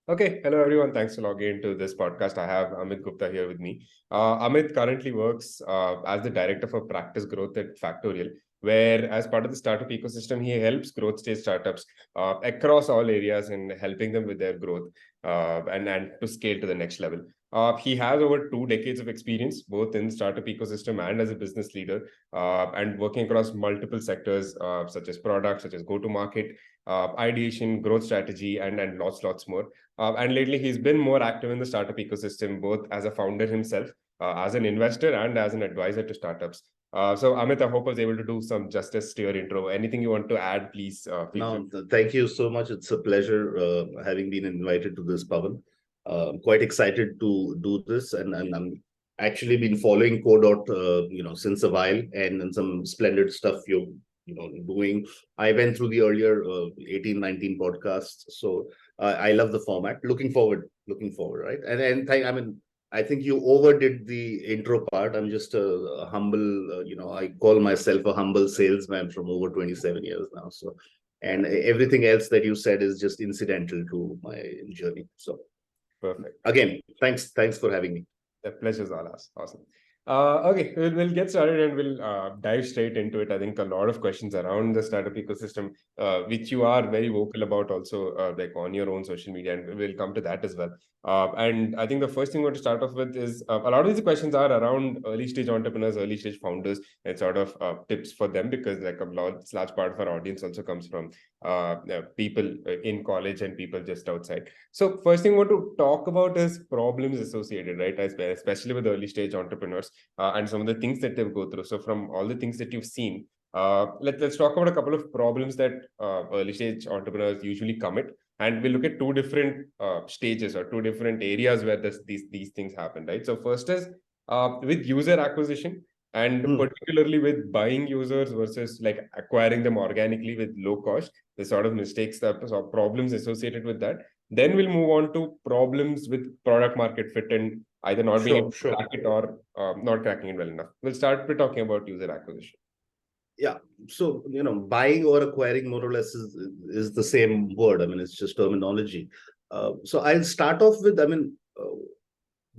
Okay, hello everyone. Thanks for logging into this podcast. I have Amit Gupta here with me. Amit currently works as the director for practice growth at Factorial, where as part of the startup ecosystem, he helps growth stage startups across all areas and helping them with their growth and to scale to the next level. He has over 2 decades of experience, both in startup ecosystem and as a business leader, and working across multiple sectors such as product, such as go-to-market, ideation, growth strategy, and lots more. And lately, he's been more active in the startup ecosystem, both as a founder himself, as an investor, and as an advisor to startups. So, Amit, I hope I was able to do some justice to your intro. Anything you want to add, please feel free. No, thank you so much. It's a pleasure having been invited to this, Pavan. Quite excited to do this, and I'm actually been following CoDot, since a while, and some splendid stuff you're, doing. I went through the earlier 18, 19 podcasts, so I love the format. Looking forward, right? I think you overdid the intro part. I'm just a humble, I call myself a humble salesman from over 27 years now. So, and everything else that you said is just incidental to my journey. So, Perfect. again, thanks for having me. The pleasure's all ours. Awesome. Okay, we'll get started and we'll dive straight into it. I think a lot of questions around the startup ecosystem, which you are very vocal about also, like on your own social media, and we'll come to that as well. And I think the first thing we want to start off with is a lot of these questions are around early stage entrepreneurs, early stage founders, and sort of tips for them, because like a large part of our audience also comes from people in college and people just outside. So first thing I want to talk about is problems associated, right? Especially with early stage entrepreneurs and some of the things that they go through. So from all the things that you've seen, let's talk about a couple of problems that early stage entrepreneurs usually commit. And we'll look at two different stages or two different areas where these things happen, right? So first is with user acquisition, and particularly with buying users versus like acquiring them organically with low cost, the sort of mistakes that or problems associated with that. Then we'll move on to problems with product market fit and either not being able to Sure. crack it or not cracking it well enough. We'll start with talking about user acquisition. Yeah. So, buying or acquiring more or less is the same word. I mean, it's just terminology. So I'll start off with,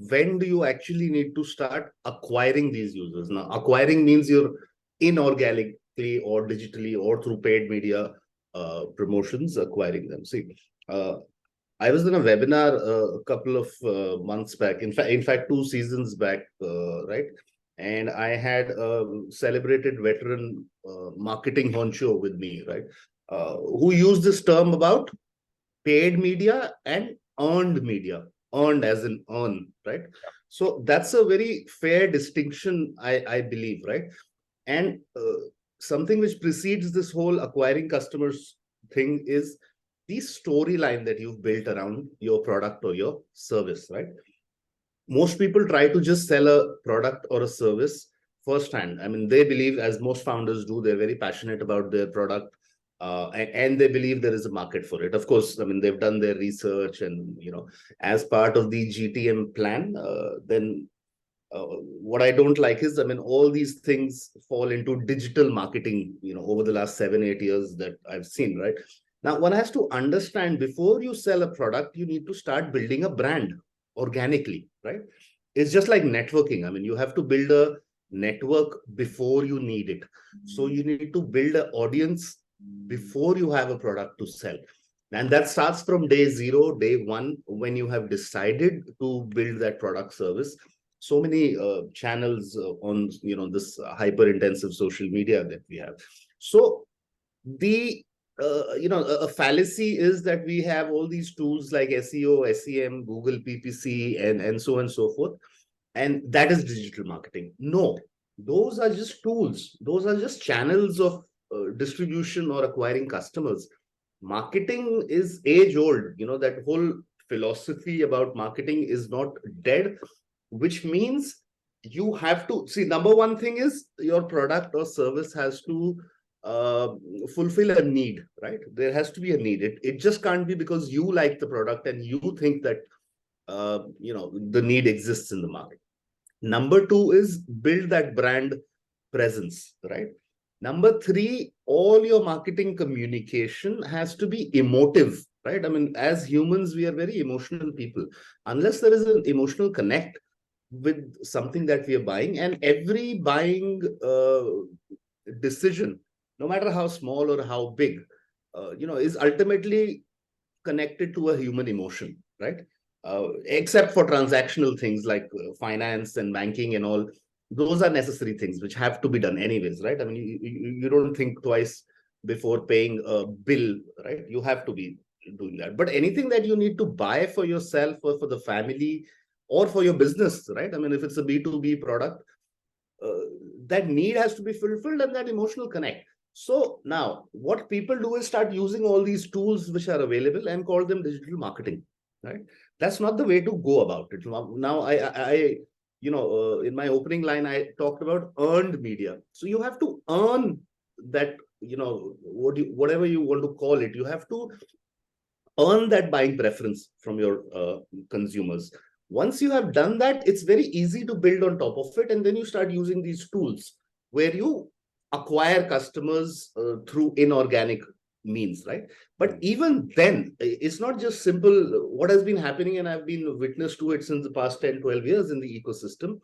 when do you actually need to start acquiring these users? Now, acquiring means you're inorganically or digitally or through paid media promotions acquiring them. See, I was in a webinar a couple of months back. In fact, 2 seasons back, right? And I had a celebrated veteran marketing honcho with me, right? Who used this term about paid media and earned media, earned as in earn, right? So that's a very fair distinction, I believe, right? And something which precedes this whole acquiring customers thing is the storyline that you've built around your product or your service, right? Most people try to just sell a product or a service firsthand. I mean, they believe, as most founders do, they're very passionate about their product, and they believe there is a market for it. Of course, I mean, they've done their research, and as part of the GTM plan, then what I don't like is, I mean, all these things fall into digital marketing, over the last 7, 8 years that I've seen, right? Now, one has to understand, before you sell a product, you need to start building a brand organically, right? It's just like networking. I mean, you have to build a network before you need it. So you need to build an audience before you have a product to sell. And that starts from day zero, day one, when you have decided to build that product service. So many channels on this hyper intensive social media that we have. So the a fallacy is that we have all these tools like SEO, SEM, Google PPC, and so on and so forth, and that is digital marketing. No, those are just tools. Those are just channels of distribution or acquiring customers. Marketing is age old. That whole philosophy about marketing is not dead, which means you have to see, number one thing is your product or service has to uh, fulfill a need, right? There has to be a need. It just can't be because you like the product and you think that the need exists in the market. Number two is build that brand presence, right? Number three, all your marketing communication has to be emotive right? I mean, as humans, we are very emotional people. Unless there is an emotional connect with something that we are buying, and every buying decision, no matter how small or how big, is ultimately connected to a human emotion, right? Except for transactional things like finance and banking and all, those are necessary things which have to be done anyways, right? I mean, you don't think twice before paying a bill, right? You have to be doing that. But anything that you need to buy for yourself or for the family or for your business, right? I mean, if it's a B2B product, uh, that need has to be fulfilled and that emotional connect. So now what people do is start using all these tools which are available and call them digital marketing, right? That's not the way to go about it. Now in my opening line, I talked about earned media. So you have to earn that, whatever you want to call it, you have to earn that buying preference from your consumers. Once you have done that, it's very easy to build on top of it. And then you start using these tools where you acquire customers through inorganic means, right? But even then, it's not just simple. What has been happening, and I've been witness to it since the past 10, 12 years in the ecosystem,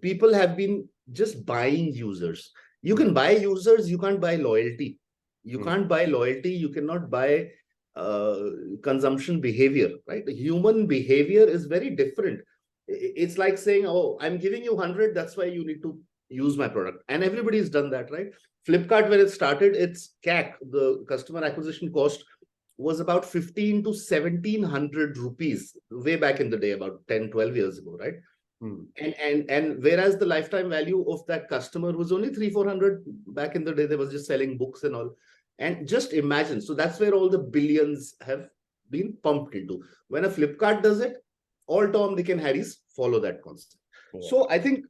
people have been just buying users. You can buy users, you can't buy loyalty. You can't buy loyalty, you cannot buy uh, consumption behavior, right? The human behavior is very different. It's like saying, oh, I'm giving you 100, that's why you need to use my product. And everybody's done that, right? Flipkart, when it started, its CAC, the customer acquisition cost, was about 15 to 1700 rupees way back in the day, about 10, 12 years ago, right? And whereas the lifetime value of that customer was only 300-400 back in the day, they was just selling books and all. And just imagine, so that's where all the billions have been pumped into. When a Flipkart does it, all Tom, Dick, and Harry's follow that concept. Yeah. So I think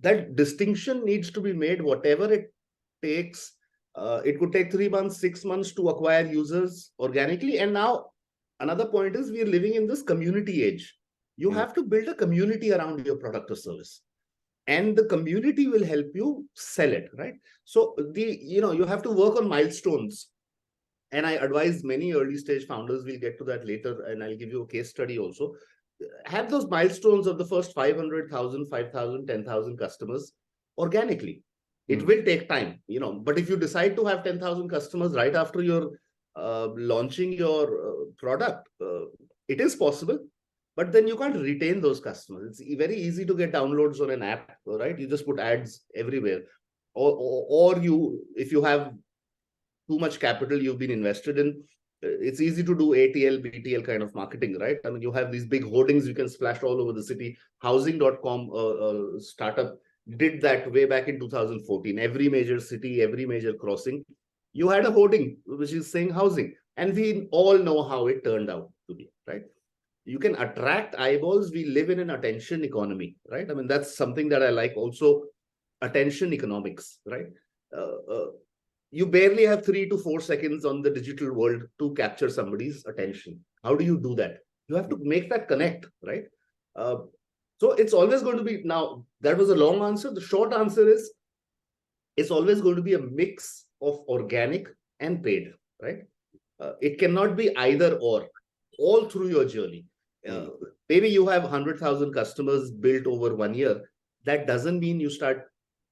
that distinction needs to be made, whatever it takes. It could take 3 months, 6 months to acquire users organically. And now another point is, we are living in this community age. You have to build a community around your product or service, and the community will help you sell it, right? So you have to work on milestones. And I advise many early stage founders, we'll get to that later, and I'll give you a case study also. Have those milestones of the first 500,000, 5,000, 10,000 customers organically. It will take time, but if you decide to have 10,000 customers right after you're launching your product, it is possible. But then you can't retain those customers. It's very easy to get downloads on an app, right? You just put ads everywhere. Or if you have too much capital you've been invested in, it's easy to do ATL, BTL kind of marketing, right? I mean, you have these big hoardings you can splash all over the city. Housing.com startup did that way back in 2014. Every major city, every major crossing, you had a hoarding which is saying housing. And we all know how it turned out to be, right? You can attract eyeballs. We live in an attention economy, right? I mean, that's something that I like also, attention economics, right? You barely have 3 to 4 seconds on the digital world to capture somebody's attention. How do you do that? You have to make that connect, right? So it's always going to be, now that was a long answer. The short answer is, it's always going to be a mix of organic and paid, right? It cannot be either or, all through your journey. Maybe you have 100,000 customers built over 1 year. That doesn't mean you start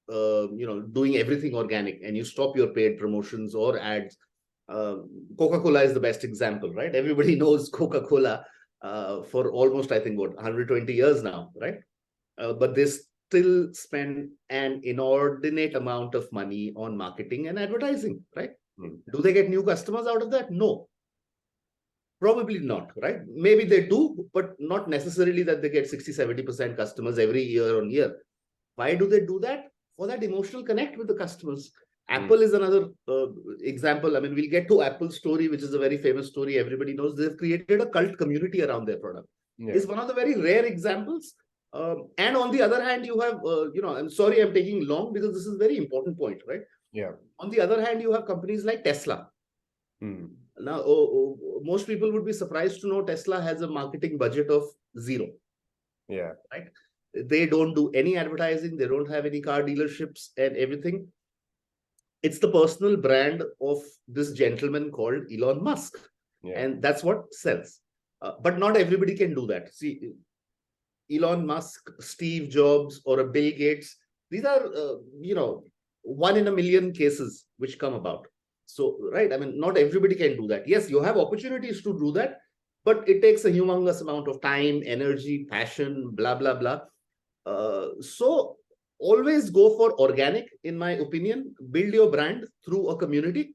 doing everything organic and you stop your paid promotions or ads. Coca-Cola is the best example, right? Everybody knows Coca-Cola for almost, I think, 120 years now, right? But they still spend an inordinate amount of money on marketing and advertising, right? Do they get new customers out of that? No. Probably not, right? Maybe they do, but not necessarily that they get 60-70% customers every year on year. Why do they do that? For that emotional connect with the customers. Apple is another example. I mean, we'll get to Apple's story, which is a very famous story. Everybody knows they've created a cult community around their product. Yeah. It's one of the very rare examples. And on the other hand, you have, I'm sorry, I'm taking long because this is a very important point, right? Yeah. On the other hand, you have companies like Tesla. Now, most people would be surprised to know Tesla has a marketing budget of 0. Yeah. Right? They don't do any advertising. They don't have any car dealerships and everything. It's the personal brand of this gentleman called Elon Musk. Yeah. And that's what sells. But not everybody can do that. See, Elon Musk, Steve Jobs, or a Bill Gates, these are, one in a million cases which come about. So, right, I mean, not everybody can do that. Yes, you have opportunities to do that, but it takes a humongous amount of time, energy, passion, blah, blah, blah. So always go for organic, in my opinion. Build your brand through a community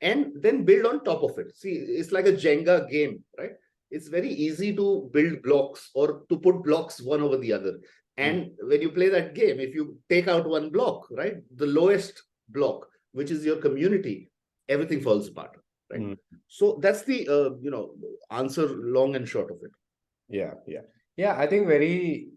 and then build on top of it. See, it's like a Jenga game, right? It's very easy to build blocks or to put blocks one over the other. And when you play that game, if you take out one block, right, the lowest block, which is your community, everything falls apart, right? So that's the answer, long and short of it. Yeah, I think very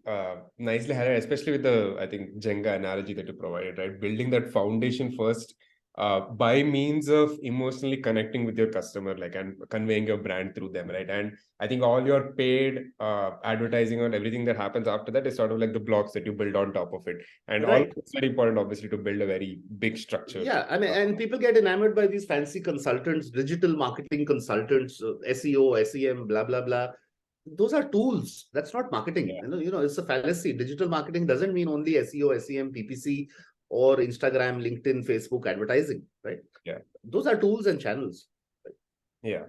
nicely highlighted, especially with the, I think, Jenga analogy that you provided, right? Building that foundation first by means of emotionally connecting with your customer, like, and conveying your brand through them, right? And I think all your paid advertising and everything that happens after that is sort of like the blocks that you build on top of it. And all it's very important, obviously, to build a very big structure. Yeah, I mean, and people get enamored by these fancy consultants, digital marketing consultants, SEO, SEM, blah, blah, blah. Those are tools. That's not marketing. It's a fallacy. Digital marketing doesn't mean only SEO, SEM, PPC, or Instagram, LinkedIn, Facebook advertising, right? Yeah. Those are tools and channels. Right? Yeah.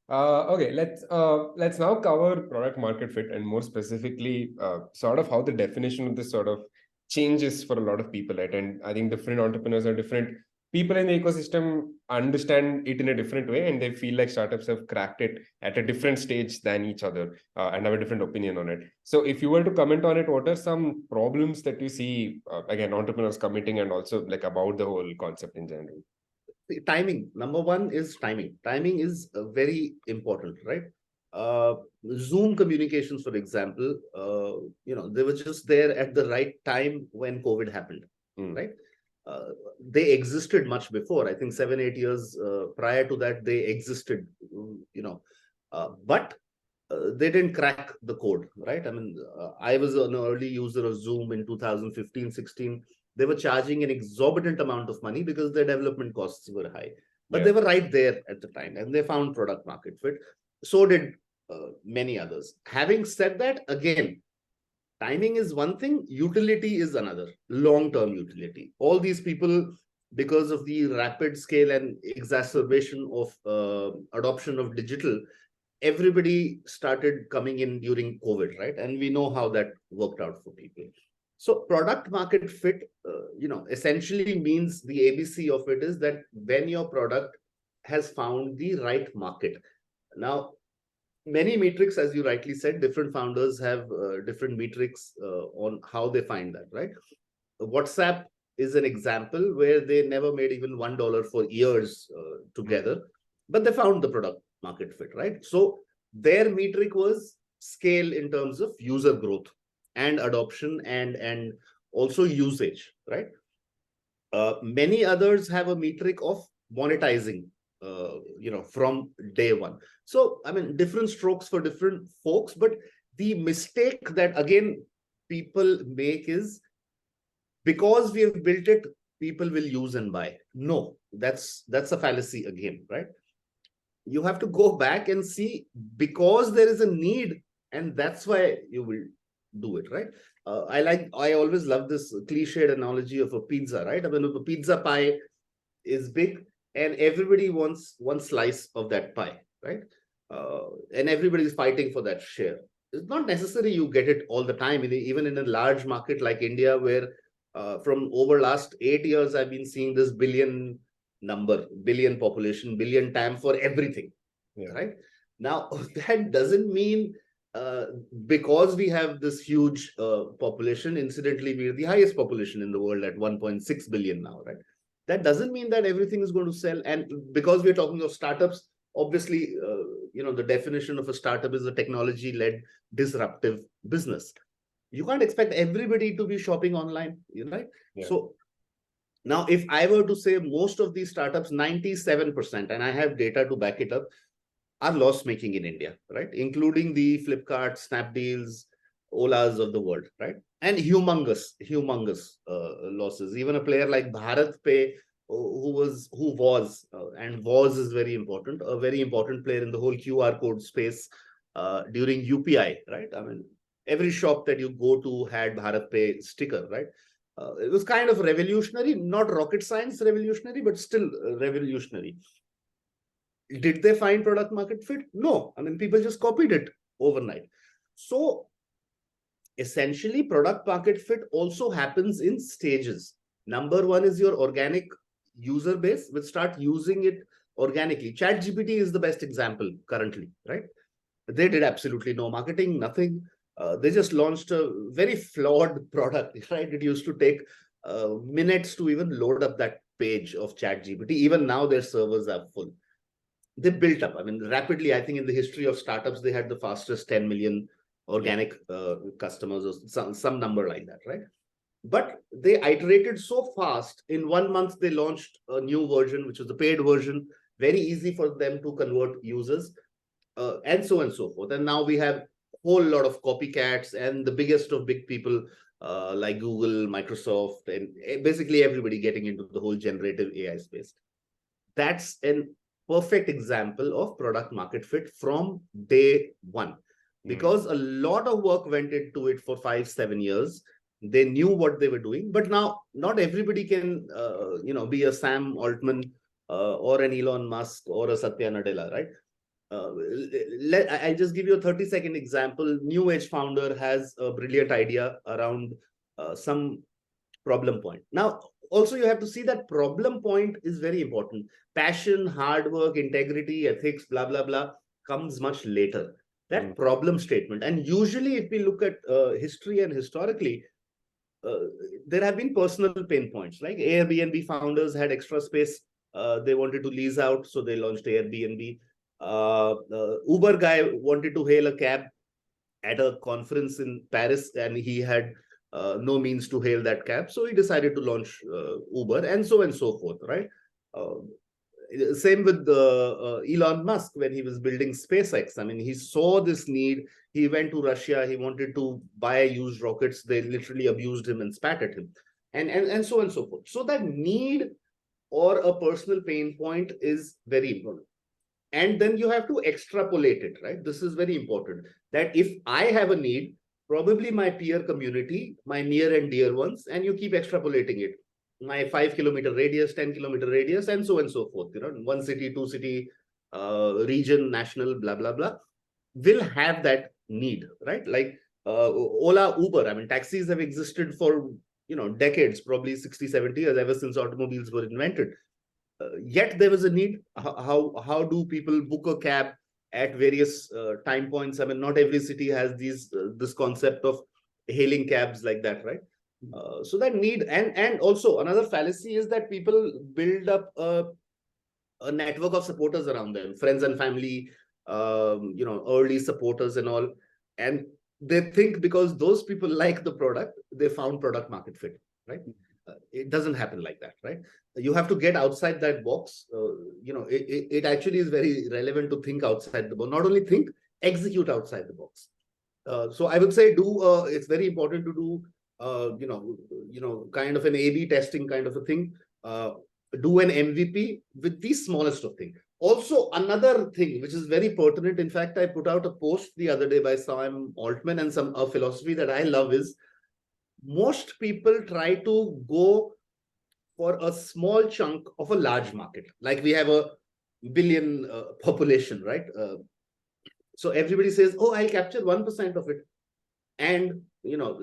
Okay, let's now cover product market fit, and more specifically, sort of how the definition of this sort of changes for a lot of people, right? And I think different entrepreneurs are different. People in the ecosystem understand it in a different way, and they feel like startups have cracked it at a different stage than each other, and have a different opinion on it. So if you were to comment on it, what are some problems that you see, again, entrepreneurs committing, and also like about the whole concept in general? Timing. Number one is timing. Timing is very important, right? Zoom communications, for example, they were just there at the right time when COVID happened, right? They existed much before. I think 7-8 years prior to that, they existed, but they didn't crack the code, right? I mean, I was an early user of Zoom in 2015-16. They were charging an exorbitant amount of money because their development costs were high. But they were right there at the time, and they found product market fit. So did many others. Having said that, again, timing is one thing, utility is another, long-term utility. All these people, because of the rapid scale and exacerbation of adoption of digital, everybody started coming in during COVID, right? And we know how that worked out for people. So product market fit, essentially means the ABC of it is that when your product has found the right market. Now, many metrics, as you rightly said, different founders have different metrics on how they find that, right? WhatsApp is an example where they never made even $1 for years together, but they found the product market fit, right? So their metric was scale in terms of user growth and adoption and also usage, right? Many others have a metric of monetizing, from day one. So, I mean, different strokes for different folks, but the mistake that, again, people make is because we have built it, people will use and buy. No, that's a fallacy again, right? You have to go back and see because there is a need, and that's why you will do it, right? I always love this cliched analogy of a pizza, right? I mean, if a pizza pie is big and everybody wants one slice of that pie, right? And everybody is fighting for that share. It's not necessary you get it all the time. Even in a large market like India, where from over last 8 years, I've been seeing this billion population, billion TAM for everything, right? Now, that doesn't mean because we have this huge population, incidentally, we're the highest population in the world at 1.6 billion now, right? That doesn't mean that everything is going to sell. And because we're talking of startups, obviously, the definition of a startup is a technology-led disruptive business. You can't expect everybody to be shopping online, right? So now, if I were to say most of these startups, 97%, and I have data to back it up, are loss-making in India, right? Including the Flipkart, Snapdeals, Olas of the world, right? And humongous losses. Even a player like Bharat Pay and was is very important, a very important player in the whole QR code space during UPI, right? I mean, every shop that you go to had Bharat Pay sticker, right? It was kind of revolutionary, not rocket science revolutionary, but still revolutionary. Did they find product market fit? No. I mean, people just copied it overnight. So essentially, product market fit also happens in stages. Number one is your organic user base will start using it organically. ChatGPT is the best example currently, right? They did absolutely no marketing, nothing. They just launched a very flawed product, right? It used to take minutes to even load up that page of ChatGPT. Even now, their servers are full. They built up, I mean, rapidly. I think in the history of startups, they had the fastest 10 million organic customers, or some number like that, right? But they iterated so fast. In 1 month, they launched a new version, which was the paid version. Very easy for them to convert users, and so on and so forth. And now we have a whole lot of copycats, and the biggest of big people like Google, Microsoft, and basically everybody getting into the whole generative AI space. That's an perfect example of product market fit from day one, because a lot of work went into it for 5-7 years. They knew what they were doing, but now not everybody can be a Sam Altman or an Elon Musk or a Satya Nadella, right? I just give you a 30-second example. New Age founder has a brilliant idea around some problem point. Now, also you have to see that problem point is very important. Passion, hard work, integrity, ethics, blah, blah, blah, comes much later. That problem statement. And usually if we look at history and historically, there have been personal pain points. Like Airbnb founders had extra space they wanted to lease out, so they launched Airbnb. Uber guy wanted to hail a cab at a conference in Paris, and he had no means to hail that cab, so he decided to launch Uber, and so forth, right? Same with Elon Musk when he was building SpaceX. I mean, he saw this need. He went to Russia. He wanted to buy used rockets. They literally abused him and spat at him, and so forth. So that need or a personal pain point is very important. And then you have to extrapolate it, right? This is very important, that if I have a need, probably my peer community, my near and dear ones, and you keep extrapolating it. My 5-kilometer radius, 10-kilometer radius, and so forth. One city, two city, region, national, blah, blah, blah, will have that need, right? Like Ola, Uber. I mean, taxis have existed for, decades, probably 60, 70 years, ever since automobiles were invented. Yet there was a need. How do people book a cab at various time points? I mean, not every city has this concept of hailing cabs like that, right? So that need, and also another fallacy is that people build up a network of supporters around them, friends and family, early supporters and all, and they think because those people like the product, they found product market fit, right? It doesn't happen like that, right? You have to get outside that box. It actually is very relevant to think outside the box. Not only think, execute outside the box. So I would say it's very important to do kind of an A/B testing kind of a thing. Do an MVP with the smallest of things. Also, another thing which is very pertinent. In fact, I put out a post the other day by Sam Altman, and a philosophy that I love is, most people try to go for a small chunk of a large market. Like we have a billion population, right? So everybody says, oh, I'll capture 1% of it. And,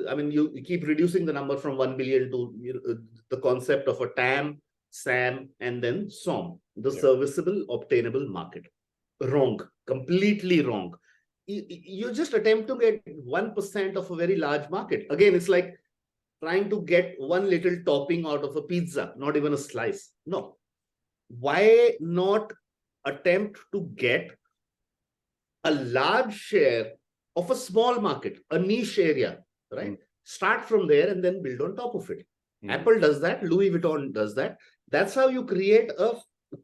I mean, you keep reducing the number from 1 billion to the concept of a TAM, SAM, and then SOM, the serviceable obtainable market. Wrong, completely wrong. You just attempt to get 1% of a very large market. Again, it's like trying to get one little topping out of a pizza, not even a slice. No. Why not attempt to get a large share of a small market, a niche area, right? Start from there and then build on top of it. Apple does that. Louis Vuitton does that. That's how you create a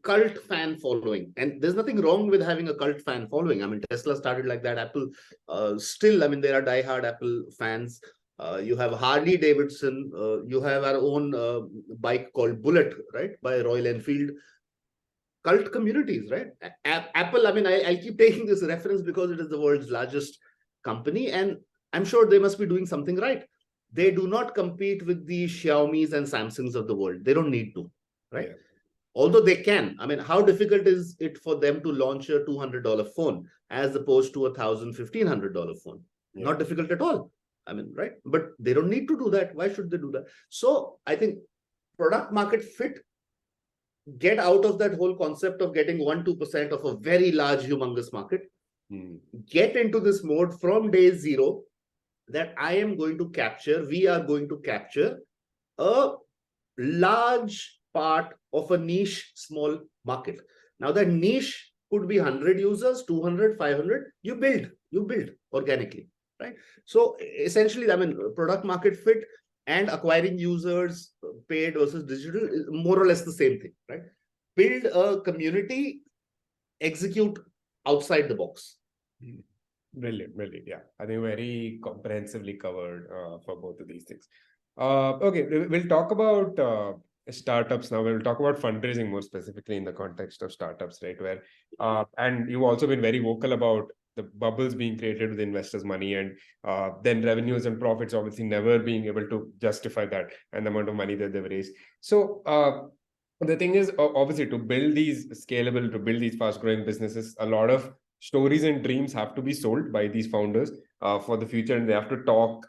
cult fan following. And there's nothing wrong with having a cult fan following. I mean, Tesla started like that. Apple still, I mean, there are diehard Apple fans. You have Harley Davidson. You have our own bike called Bullet, right, by Royal Enfield. Cult communities, right? Apple, I mean, I keep taking this reference because it is the world's largest company, and I'm sure they must be doing something right. They do not compete with the Xiaomis and Samsungs of the world. They don't need to, right? Yeah. Although they can. I mean, how difficult is it for them to launch a $200 phone as opposed to $1,000, $1,500 phone? Yeah. Not difficult at all. I mean, right? But they don't need to do that. Why should they do that? So I think product market fit, get out of that whole concept of getting 1-2% of a very large, humongous market. Get into this mode from day zero that I am going to capture, we are going to capture a large part of a niche small market. Now that niche could be 100 users, 200, 500. You build organically, right? So essentially, I mean, product market fit and acquiring users, paid versus digital, is more or less the same thing, right? Build a community, execute outside the box. Brilliant, brilliant. Yeah, I think very comprehensively covered for both of these things. Okay, we'll talk about startups now. We'll talk about fundraising more specifically in the context of startups, right? Where and you've also been very vocal about the bubbles being created with investors' money, and then revenues and profits obviously never being able to justify that and the amount of money that they've raised. So the thing is, obviously, to build these scalable, to build these fast-growing businesses, a lot of stories and dreams have to be sold by these founders for the future, and they have to talk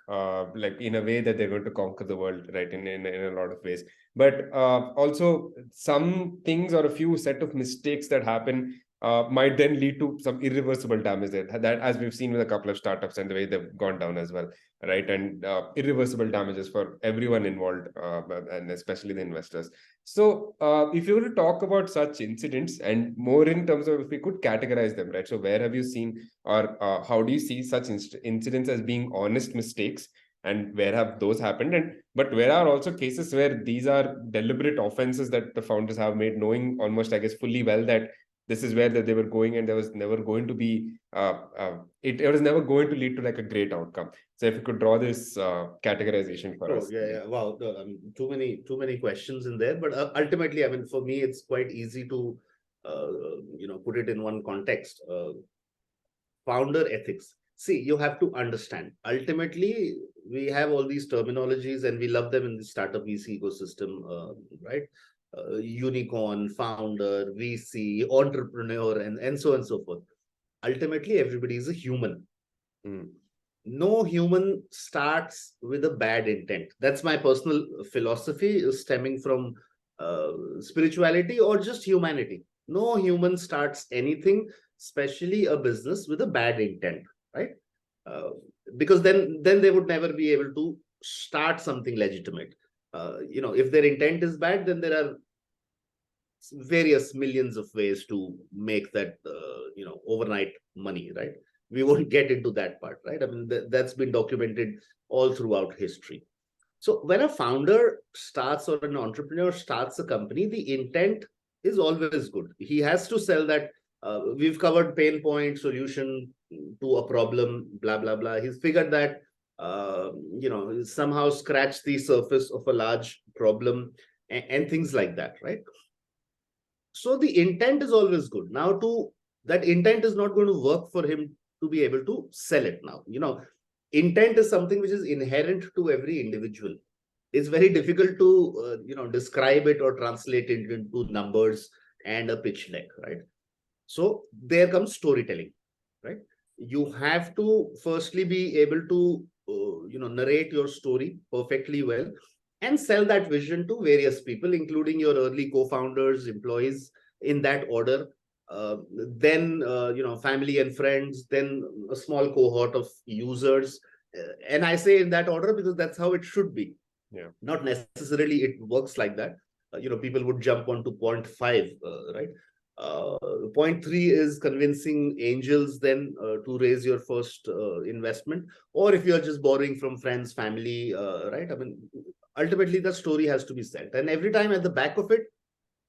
like in a way that they're going to conquer the world, right? In a lot of ways. But also some things or a few set of mistakes that happen might then lead to some irreversible damage that as we've seen with a couple of startups and the way they've gone down as well, right? And irreversible damages for everyone involved, and especially the investors. So if you were to talk about such incidents and more in terms of if we could categorize them, right? So where have you seen or how do you see such incidents as being honest mistakes, and where have those happened? And but where are also cases where these are deliberate offenses that the founders have made, knowing almost, I guess, fully well that this is where that they were going, and there was never going to be it was never going to lead to like a great outcome. So if you could draw this categorization for us. Yeah. Wow, too many questions in there. But ultimately, I mean, for me, it's quite easy to put it in one context. Founder ethics. See, you have to understand. Ultimately, we have all these terminologies, and we love them in the startup VC ecosystem, right? Unicorn, founder, VC, entrepreneur, and so on and so forth. Ultimately, everybody is a human. No human starts with a bad intent. That's my personal philosophy, stemming from spirituality or just humanity. No human starts anything, especially a business, with a bad intent, right? Because then they would never be able to start something legitimate. If their intent is bad, then there are various millions of ways to make that overnight money, right? We won't get into that part, right? I mean, that's been documented all throughout history. So when a founder starts or an entrepreneur starts a company, the intent is always good. He has to sell that. We've covered pain point, solution to a problem, blah blah blah. He's figured that somehow scratch the surface of a large problem and things like that, right? So the intent is always good. Now, that intent is not going to work for him to be able to sell it now. Intent is something which is inherent to every individual. It's very difficult to describe it or translate it into numbers and a pitch deck, right? So there comes storytelling, right? You have to firstly be able to narrate your story perfectly well and sell that vision to various people, including your early co-founders, employees, in that order. Then family and friends, then a small cohort of users, and I say in that order because that's how it should be. Yeah. Not necessarily it works like that. People would jump onto point 5, right? Point 3 is convincing angels then to raise your first investment, or if you're just borrowing from friends, family, right? I mean, ultimately the story has to be set, and every time at the back of it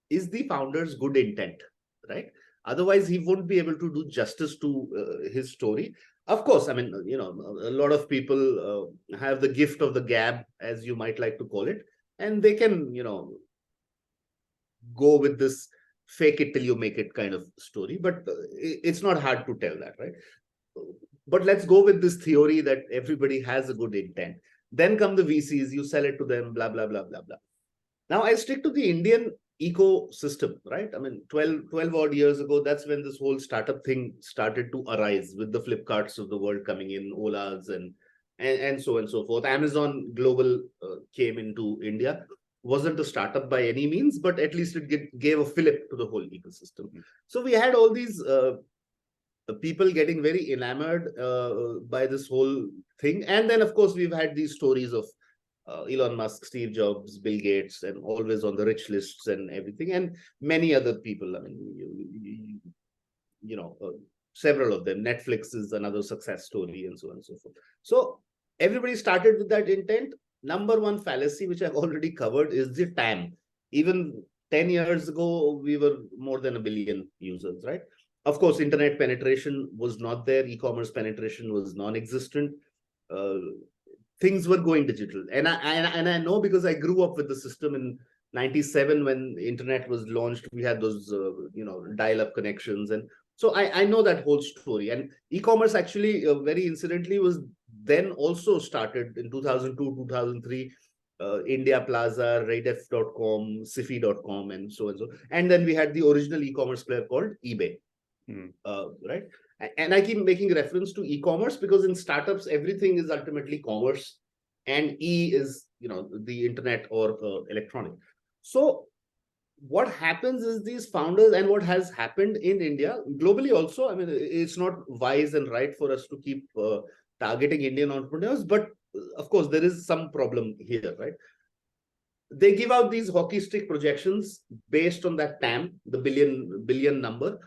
is the founder's good intent, right? Otherwise he won't be able to do justice to his story. Of course, I mean, a lot of people have the gift of the gab, as you might like to call it, and they can, go with this fake it till you make it kind of story. But it's not hard to tell that, right? But let's go with this theory that everybody has a good intent. Then come the VCs, you sell it to them, blah, blah, blah, blah, blah. Now I stick to the Indian ecosystem, right? I mean, 12 odd years ago, that's when this whole startup thing started to arise, with the Flipkarts of the world coming in, Olas and so on and so forth. Amazon Global came into India. Wasn't a startup by any means, but at least it gave a fillip to the whole ecosystem. So we had all these people getting very enamored by this whole thing. And then, of course, we've had these stories of Elon Musk, Steve Jobs, Bill Gates, and always on the rich lists and everything, and many other people. I mean, several of them. Netflix is another success story, and so on and so forth. So everybody started with that intent. Number one fallacy, which I've already covered, is the TAM. Even 10 years ago, we were more than 1 billion users, right? Of course, internet penetration was not there. E-commerce penetration was non-existent. Things were going digital. And I know, because I grew up with the system in 97 when the internet was launched. We had those, dial-up connections. And so I know that whole story. And e-commerce actually, very incidentally, was then also started in 2002, 2003. India Plaza, Raidef.com, Sifi.com, and so and so. And then we had the original e-commerce player called eBay. Right? And I keep making reference to e-commerce because in startups, everything is ultimately commerce, and E is, the internet or electronic. So what happens is these founders, and what has happened in India, globally also, I mean, it's not wise and right for us to keep targeting Indian entrepreneurs, but of course, there is some problem here, right? They give out these hockey stick projections based on that TAM, the billion number.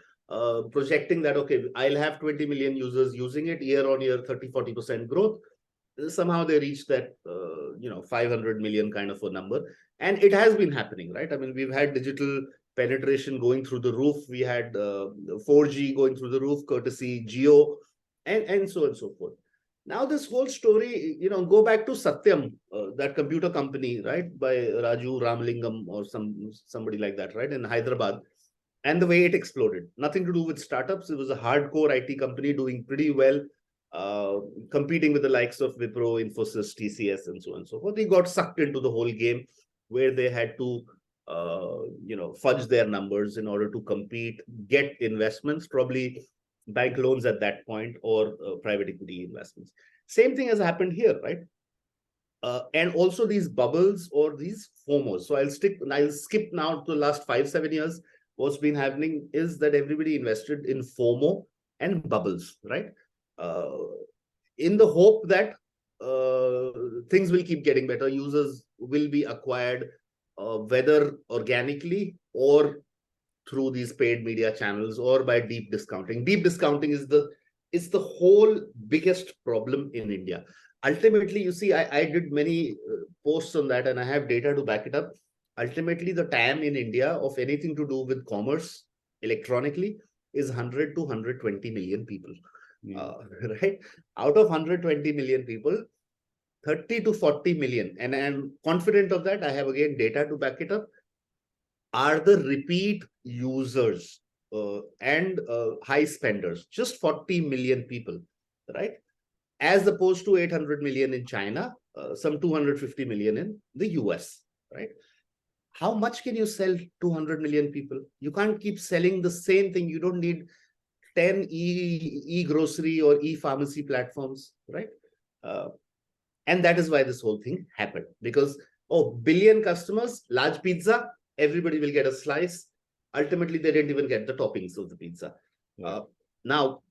Projecting that, okay, I'll have 20 million users using it year on year, 30-40% growth. Somehow they reach that 500 million kind of a number, and it has been happening, right? I mean, we've had digital penetration going through the roof. We had 4G going through the roof, courtesy Geo, and so on and so forth. Now this whole story, go back to Satyam, that computer company, right, by Raju Ramalingam or somebody like that, right, in Hyderabad. And the way it exploded, nothing to do with startups. It was a hardcore IT company doing pretty well, competing with the likes of Wipro, Infosys, TCS, and so on and so forth. They got sucked into the whole game where they had to, fudge their numbers in order to compete, get investments, probably bank loans at that point, or private equity investments. Same thing has happened here, right? And also these bubbles or these FOMOs. So I'll skip now to the last 5-7 years. What's been happening is that everybody invested in FOMO and bubbles, right? In the hope that things will keep getting better, users will be acquired, whether organically or through these paid media channels or by deep discounting. Deep discounting is the whole biggest problem in India. Ultimately, you see, I did many posts on that, and I have data to back it up. Ultimately, the TAM in India of anything to do with commerce electronically is 100 to 120 million people, right? Out of 120 million people, 30 to 40 million, and I'm confident of that, I have again data to back it up, are the repeat users and high spenders, just 40 million people, right? As opposed to 800 million in China, some 250 million in the US, right? How much can you sell 200 million people? You can't keep selling the same thing. You don't need 10 e-grocery or e-pharmacy platforms, right? And that is why this whole thing happened. Because, billion customers, large pizza, everybody will get a slice. Ultimately, they didn't even get the toppings of the pizza. Now,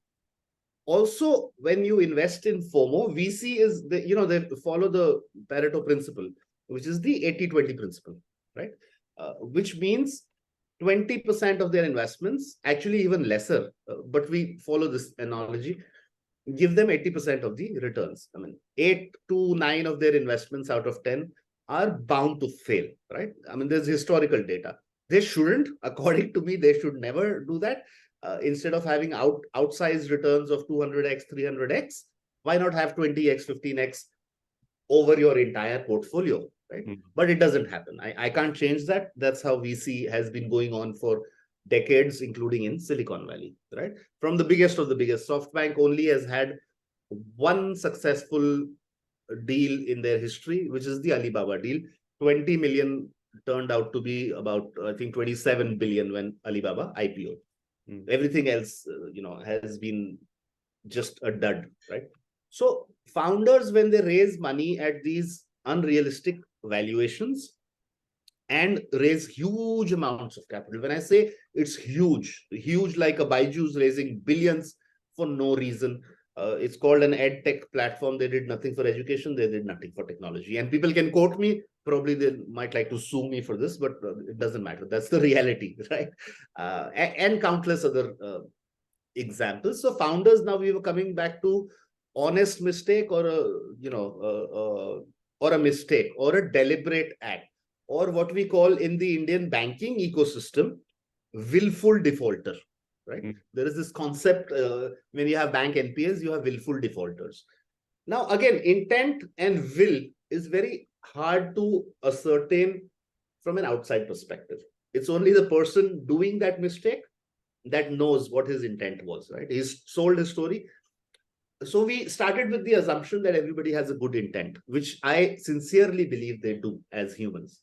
also, when you invest in FOMO, VC is, they follow the Pareto principle, which is the 80-20 principle, right? Which means 20% of their investments, actually even lesser, but we follow this analogy, give them 80% of the returns. I mean, 8 to 9 of their investments out of 10 are bound to fail, right? I mean, there's historical data. They shouldn't, according to me, they should never do that. Instead of having outsized returns of 200x, 300x, why not have 20x, 15x over your entire portfolio, right? But it doesn't happen. I can't change that. That's how VC has been going on for decades, including in Silicon Valley, right? From the biggest of the biggest, SoftBank only has had one successful deal in their history, which is the Alibaba deal. 20 million turned out to be about, I think, 27 billion when Alibaba IPO. Everything else, has been just a dud, right? So founders, when they raise money at these unrealistic valuations and raise huge amounts of capital, when I say it's huge like a Byju's raising billions for no reason. It's called an ed tech platform. They did nothing for education. They did nothing for technology. And people can quote me. Probably they might like to sue me for this, but it doesn't matter. That's the reality, right? And countless other examples. So founders, now we were coming back to honest mistake or a mistake or a deliberate act, or what we call in the Indian banking ecosystem, willful defaulter, right? There is this concept, when you have bank NPAs, you have willful defaulters. Now, again, intent and will is very hard to ascertain from an outside perspective. It's only the person doing that mistake that knows what his intent was, right? He's sold his story. So we started with the assumption that everybody has a good intent, which I sincerely believe they do as humans.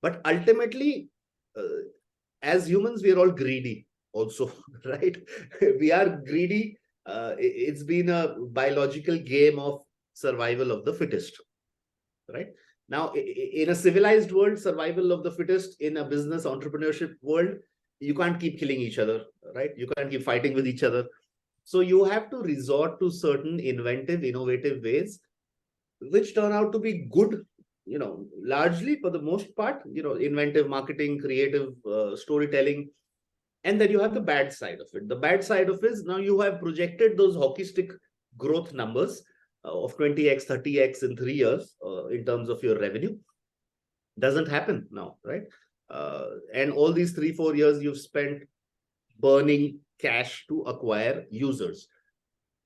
But ultimately, as humans, we are all greedy also, right? We are greedy. It's been a biological game of survival of the fittest, right? Now, in a civilized world, survival of the fittest. In a business entrepreneurship world, you can't keep killing each other, right? You can't keep fighting with each other. So you have to resort to certain inventive, innovative ways, which turn out to be good, largely for the most part, inventive marketing, creative storytelling. And then you have the bad side of it. The bad side of it is now you have projected those hockey stick growth numbers of 20x, 30x in 3 years in terms of your revenue. Doesn't happen now, right? And all these 3-4 years you've spent burning cash to acquire users.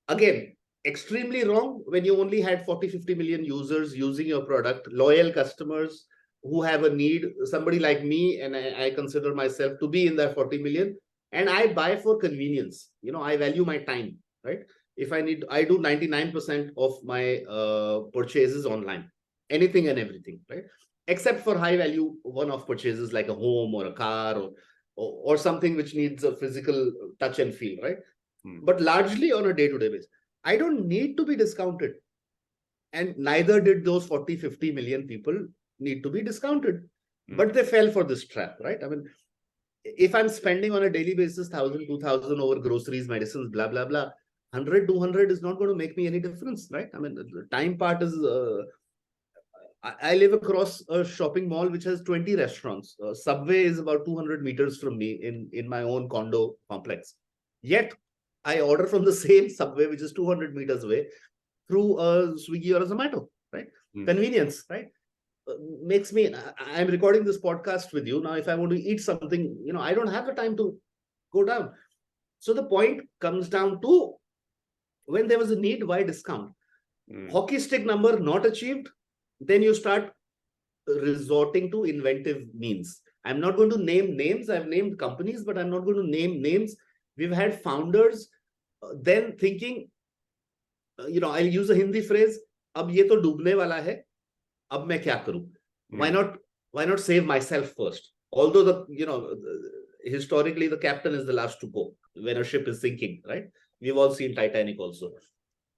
Again, extremely wrong when you only had 40-50 million users using your product, loyal customers who have a need. Somebody like me, and I consider myself to be in that 40 million, and I buy for convenience. I value my time, right? If I need, I do 99% of my purchases online, anything and everything, right? Except for high value one-off purchases like a home or a car or something which needs a physical touch and feel, right? But largely on a day-to-day basis, I don't need to be discounted. And neither did those 40-50 million people need to be discounted. But they fell for this trap, right? I mean, if I'm spending on a daily basis 1,000, 2,000 over groceries, medicines, blah, blah, blah, 100, 200 is not going to make me any difference, right? I mean, the time part is... I live across a shopping mall which has 20 restaurants. Subway is about 200 meters from me in my own condo complex. Yet, I order from the same Subway, which is 200 meters away, through a Swiggy or a Zomato, right? Convenience, right? Makes me... I'm recording this podcast with you. Now, if I want to eat something, I don't have the time to go down. So the point comes down to, when there was a need, why discount? Hockey stick number not achieved, then you start resorting to inventive means. I'm not going to name names. I've named companies, but I'm not going to name names. We've had founders then thinking, I'll use a Hindi phrase, ab ye to dubne wala hai, ab main kya karu? Why not save myself first? Although historically the captain is the last to go when a ship is sinking, right? We've all seen Titanic also.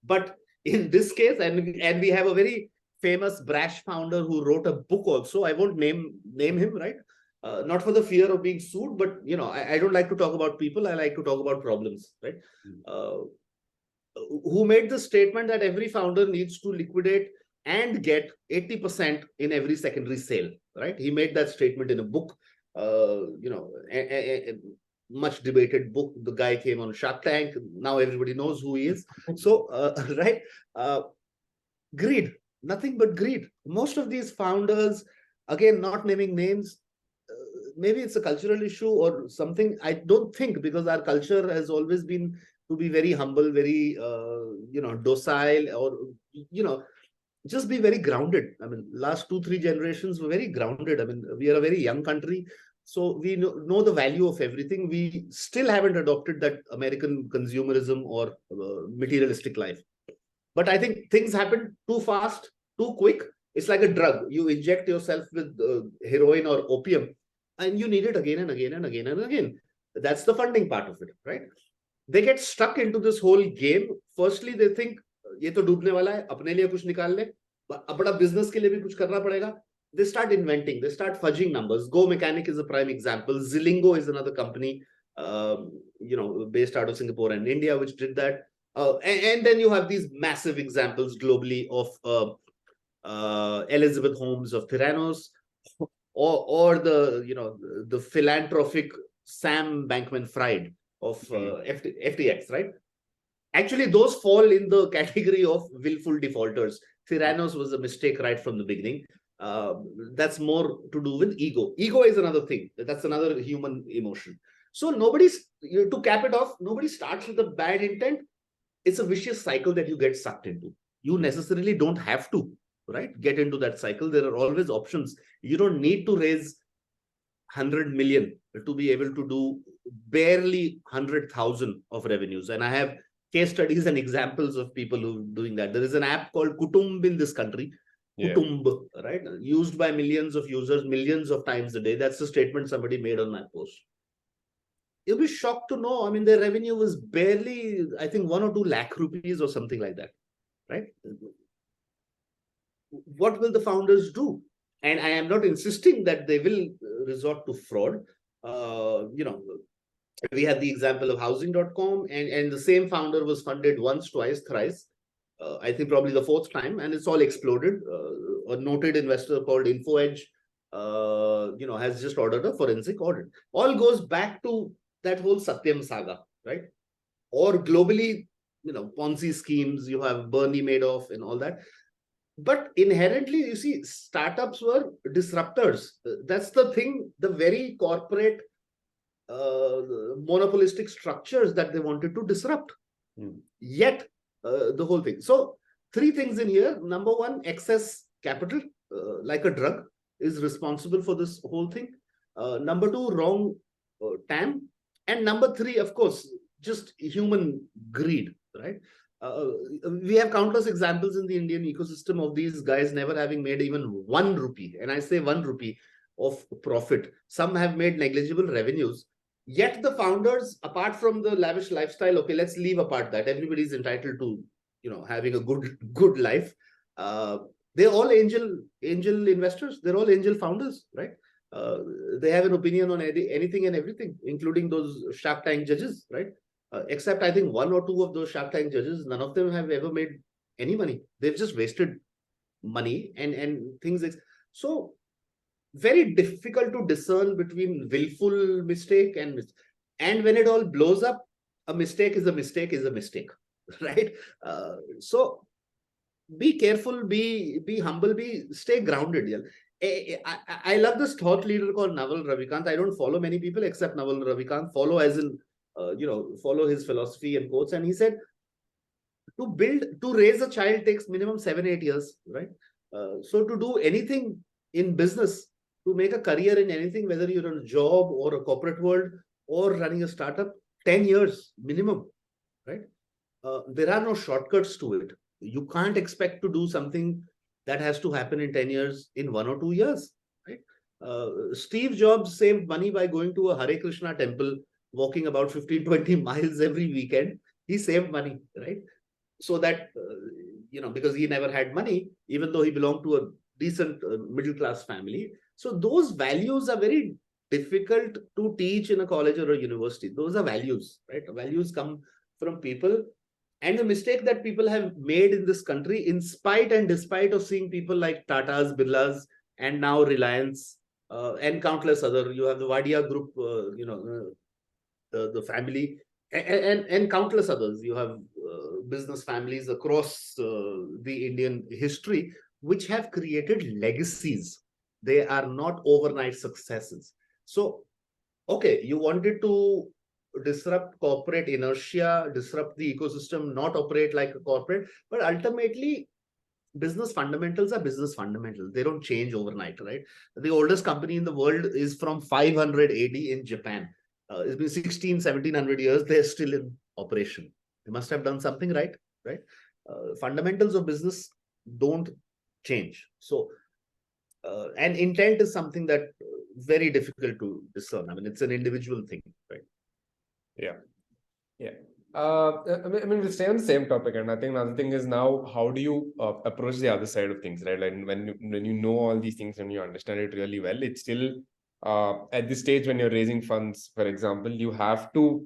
But in this case, and we have a very famous brash founder who wrote a book also. I won't name him, right? Not for the fear of being sued, but I don't like to talk about people. I like to talk about problems, right? Who made the statement that every founder needs to liquidate and get 80% in every secondary sale, right? He made that statement in a book, a much debated book. The guy came on Shark Tank. Now everybody knows who he is. So, right? Greed. Nothing but greed. Most of these founders, again, not naming names, maybe it's a cultural issue or something. I don't think, because our culture has always been to be very humble, very docile, or just be very grounded. I mean, last 2-3 generations were very grounded. I mean, we are a very young country, so we know the value of everything. We still haven't adopted that American consumerism or materialistic life. But I think things happen too fast, too quick. It's like a drug. You inject yourself with heroin or opium, and you need it again and again and again and again. That's the funding part of it, right? They get stuck into this whole game. Firstly, they think ये तो डूबने वाला है, अपने लिए कुछ निकाल ले, अपना business के लिए भी कुछ करना पड़ेगा. They start inventing, they start fudging numbers. Go Mechanic is a prime example. Zilingo is another company, based out of Singapore and India, which did that. And then you have these massive examples globally of Elizabeth Holmes of Theranos, or the philanthropic Sam Bankman-Fried of FTX, right? Actually, those fall in the category of willful defaulters. Theranos was a mistake right from the beginning. That's more to do with ego. Ego is another thing. That's another human emotion. So to cap it off, nobody starts with a bad intent. It's a vicious cycle that you get sucked into. You necessarily don't have to, right, get into that cycle. There are always options. You don't need to raise 100 million to be able to do barely 100,000 of revenues. And I have case studies and examples of people who are doing that. There is an app called Kutumb in this country. Yeah. Kutumb, right? Used by millions of users, millions of times a day. That's the statement somebody made on my post. You'll be shocked to know, I mean, their revenue was barely, I think, 1 or 2 lakh rupees or something like that, right? What will the founders do? And I am not insisting that they will resort to fraud. We had the example of housing.com, and the same founder was funded once, twice, thrice. I think probably the 4th time, and it's all exploded. A noted investor called InfoEdge, has just ordered a forensic audit. All goes back to that whole Satyam saga, right? Or globally, Ponzi schemes, you have Bernie Madoff and all that. But inherently, you see, startups were disruptors. That's the thing, the very corporate monopolistic structures that they wanted to disrupt. Yet, the whole thing. So 3 things in here. Number 1, excess capital, like a drug, is responsible for this whole thing. Number 2, wrong TAM. And number 3, of course, just human greed, right? We have countless examples in the Indian ecosystem of these guys never having made even 1 rupee. And I say 1 rupee of profit. Some have made negligible revenues. Yet the founders, apart from the lavish lifestyle, okay, let's leave apart that. Everybody's entitled to, having a good life. They're all angel investors. They're all angel founders, right? They have an opinion on anything and everything, including those Shark Tank judges, right? Except I think 1 or 2 of those Shark Tank judges, none of them have ever made any money. They've just wasted money and things. So very difficult to discern between willful mistake and when it all blows up, a mistake is a mistake is a mistake, right? So be careful, be humble, stay grounded. Yeah. I love this thought leader called Naval Ravikant. I don't follow many people except Naval Ravikant. Follow as in, follow his philosophy and quotes. And he said, to raise a child takes minimum 7-8 years, right? So to do anything in business, to make a career in anything, whether you're in a job or a corporate world or running a startup, 10 years minimum, right? There are no shortcuts to it. You can't expect to do something that has to happen in 10 years in 1 or 2 years, right? Steve Jobs saved money by going to a Hare Krishna temple, walking about 15-20 miles every weekend. He saved money, right? So that, because he never had money, even though he belonged to a decent middle-class family. So those values are very difficult to teach in a college or a university. Those are values, right? Values come from people. And the mistake that people have made in this country, in spite and despite of seeing people like Tata's, Birlas, and now Reliance, and countless other, you have the Wadia group, the family, and countless others. You have business families across the Indian history, which have created legacies. They are not overnight successes. So, okay, you wanted to disrupt corporate inertia, disrupt the ecosystem, not operate like a corporate, but ultimately business fundamentals are business fundamentals. They don't change overnight, right? The oldest company in the world is from 500 AD in Japan. It's been 16, 1700 years. They're still in operation. They must have done something right, right? Fundamentals of business don't change. So, and intent is something that very difficult to discern. I mean, it's an individual thing, right? Yeah. Yeah. I mean, we'll stay on the same topic, and I think another thing is now, how do you approach the other side of things, right? Like when you know all these things and you understand it really well, it's still at this stage when you're raising funds, for example, you have to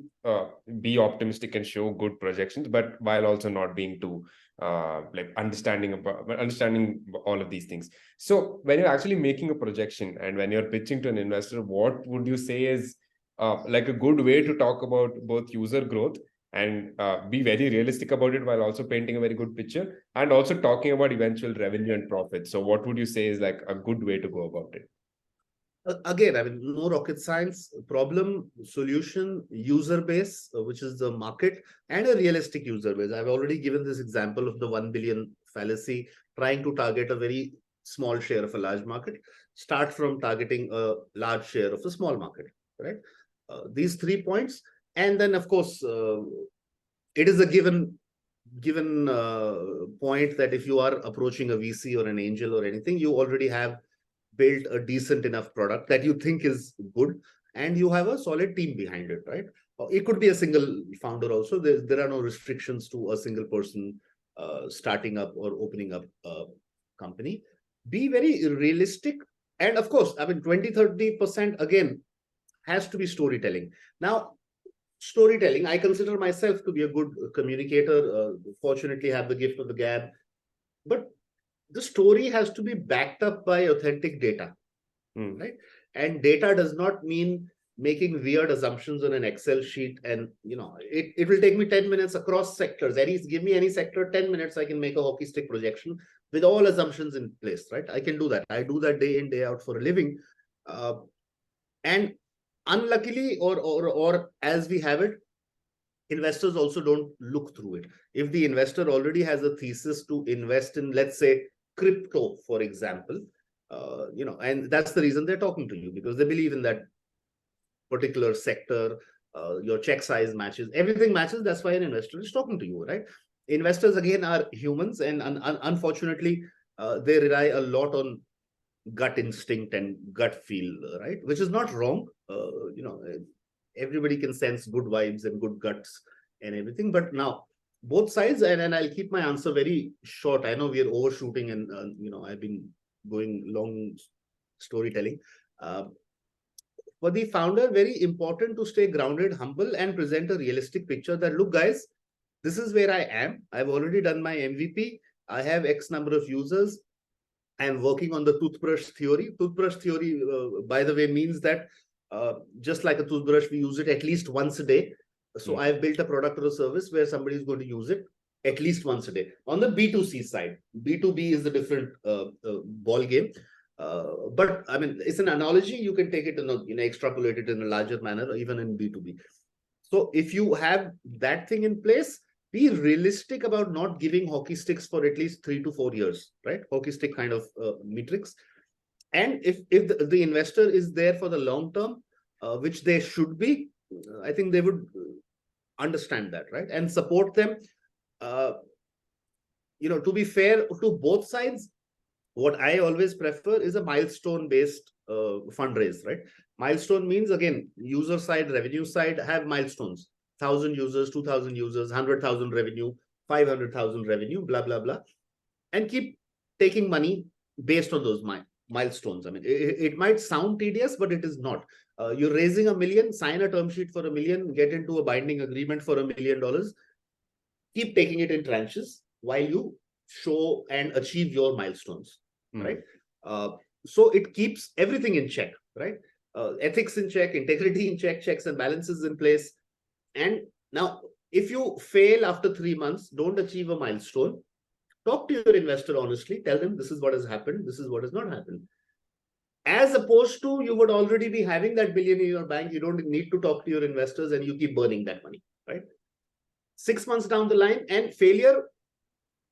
be optimistic and show good projections, but while also not being too like understanding all of these things. So when you're actually making a projection and when you're pitching to an investor, what would you say is like a good way to talk about both user growth and be very realistic about it while also painting a very good picture and also talking about eventual revenue and profit? So what would you say is like a good way to go about it? Again, I mean, no rocket science. Problem, solution, user base, which is the market, and a realistic user base. I've already given this example of the 1 billion fallacy, trying to target a very small share of a large market. Start from targeting a large share of a small market, right? These 3 points. And then, of course, it is a given point that if you are approaching a VC or an angel or anything, you already have built a decent enough product that you think is good, and you have a solid team behind it, right? It could be a single founder also. There are no restrictions to a single person starting up or opening up a company. Be very realistic. And of course, I mean, 20-30% again has to be storytelling. Now, storytelling, I consider myself to be a good communicator, fortunately have the gift of the gab, but the story has to be backed up by authentic data, right? And data does not mean making weird assumptions on an Excel sheet. And, it will take me 10 minutes across sectors. Give me any sector, 10 minutes, I can make a hockey stick projection with all assumptions in place, right? I can do that. I do that day in, day out for a living. And unluckily, or as we have it, investors also don't look through it. If the investor already has a thesis to invest in, let's say, crypto, for example, and that's the reason they're talking to you, because they believe in that particular sector. Your check size matches, everything matches. That's why an investor is talking to you, right? Investors, again, are humans, and unfortunately, they rely a lot on gut instinct and gut feel, right? Which is not wrong. Everybody can sense good vibes and good guts and everything. But now, both sides, and I'll keep my answer very short. I know we are overshooting, and I've been going long storytelling. For the founder, very important to stay grounded, humble, and present a realistic picture that, look, guys, this is where I am. I've already done my MVP. I have X number of users. I'm working on the toothbrush theory. Toothbrush theory, by the way, means that just like a toothbrush, we use it at least once a day. So I've built a product or a service where somebody is going to use it at least once a day. On the B2C side, B2B is a different ball game. But I mean, it's an analogy. You can take it and extrapolate it in a larger manner, even in B2B. So if you have that thing in place, be realistic about not giving hockey sticks for at least 3 to 4 years, right? Hockey stick kind of metrics. And if the investor is there for the long term, which they should be, I think they would understand that, right? And support them. To be fair to both sides, what I always prefer is a milestone-based fundraise, right? Milestone means, again, user side, revenue side, have milestones. 1,000 users, 2,000 users, 100,000 revenue, 500,000 revenue, blah, blah, blah. And keep taking money based on those milestones. I mean, it might sound tedious, but it is not. You're raising $1 million, sign a term sheet for $1 million, get into a binding agreement for $1 million. Keep taking it in tranches while you show and achieve your milestones, right? So it keeps everything in check, right? Ethics in check, integrity in check, checks and balances in place. And now, if you fail after 3 months, don't achieve a milestone, talk to your investor honestly, tell them this is what has happened, this is what has not happened. As opposed to you would already be having that billion in your bank. You don't need to talk to your investors and you keep burning that money, right? 6 months down the line, and failure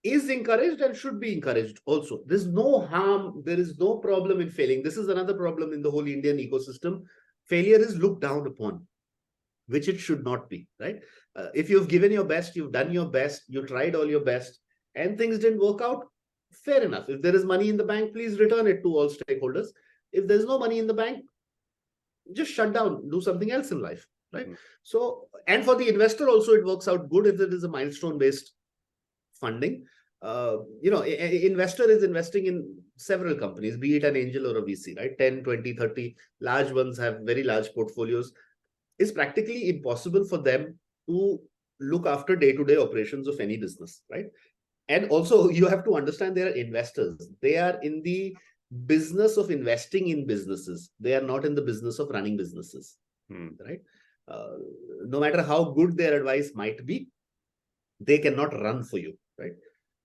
is encouraged and should be encouraged also. There's no harm. There is no problem in failing. This is another problem in the whole Indian ecosystem. Failure is looked down upon, which it should not be, right? If you've given your best, you've done your best, you tried all your best, and things didn't work out, fair enough. If there is money in the bank, please return it to all stakeholders. If there's no money in the bank, just shut down, do something else in life, right? So, and for the investor also, it works out good if it is a milestone-based funding. Investor is investing in several companies, be it an angel or a VC, right? 10, 20, 30, large ones have very large portfolios. It's practically impossible for them to look after day-to-day operations of any business, right? And also, you have to understand they are investors. They are in the business of investing in businesses. They are not in the business of running businesses, right? No matter how good their advice might be, they cannot run for you, right?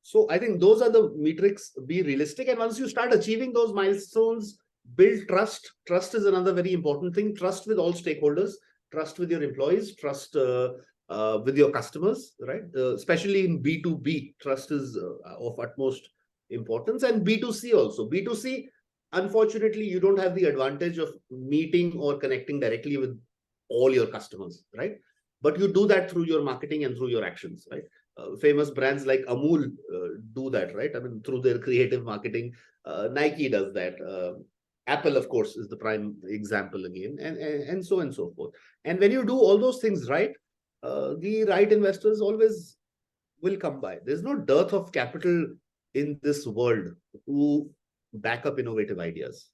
So I think those are the metrics. Be realistic. And once you start achieving those milestones, build trust. Trust is another very important thing. Trust with all stakeholders, trust with your employees, trust with your customers, right? Especially in B2B, trust is of utmost importance. And B2C also. B2C, unfortunately, you don't have the advantage of meeting or connecting directly with all your customers, right? But you do that through your marketing and through your actions, right? Famous brands like Amul do that, right? I mean, through their creative marketing. Nike does that. Apple, of course, is the prime example again, and so on and so forth. And when you do all those things right, the right investors always will come by. There's no dearth of capital in this world to back up innovative ideas.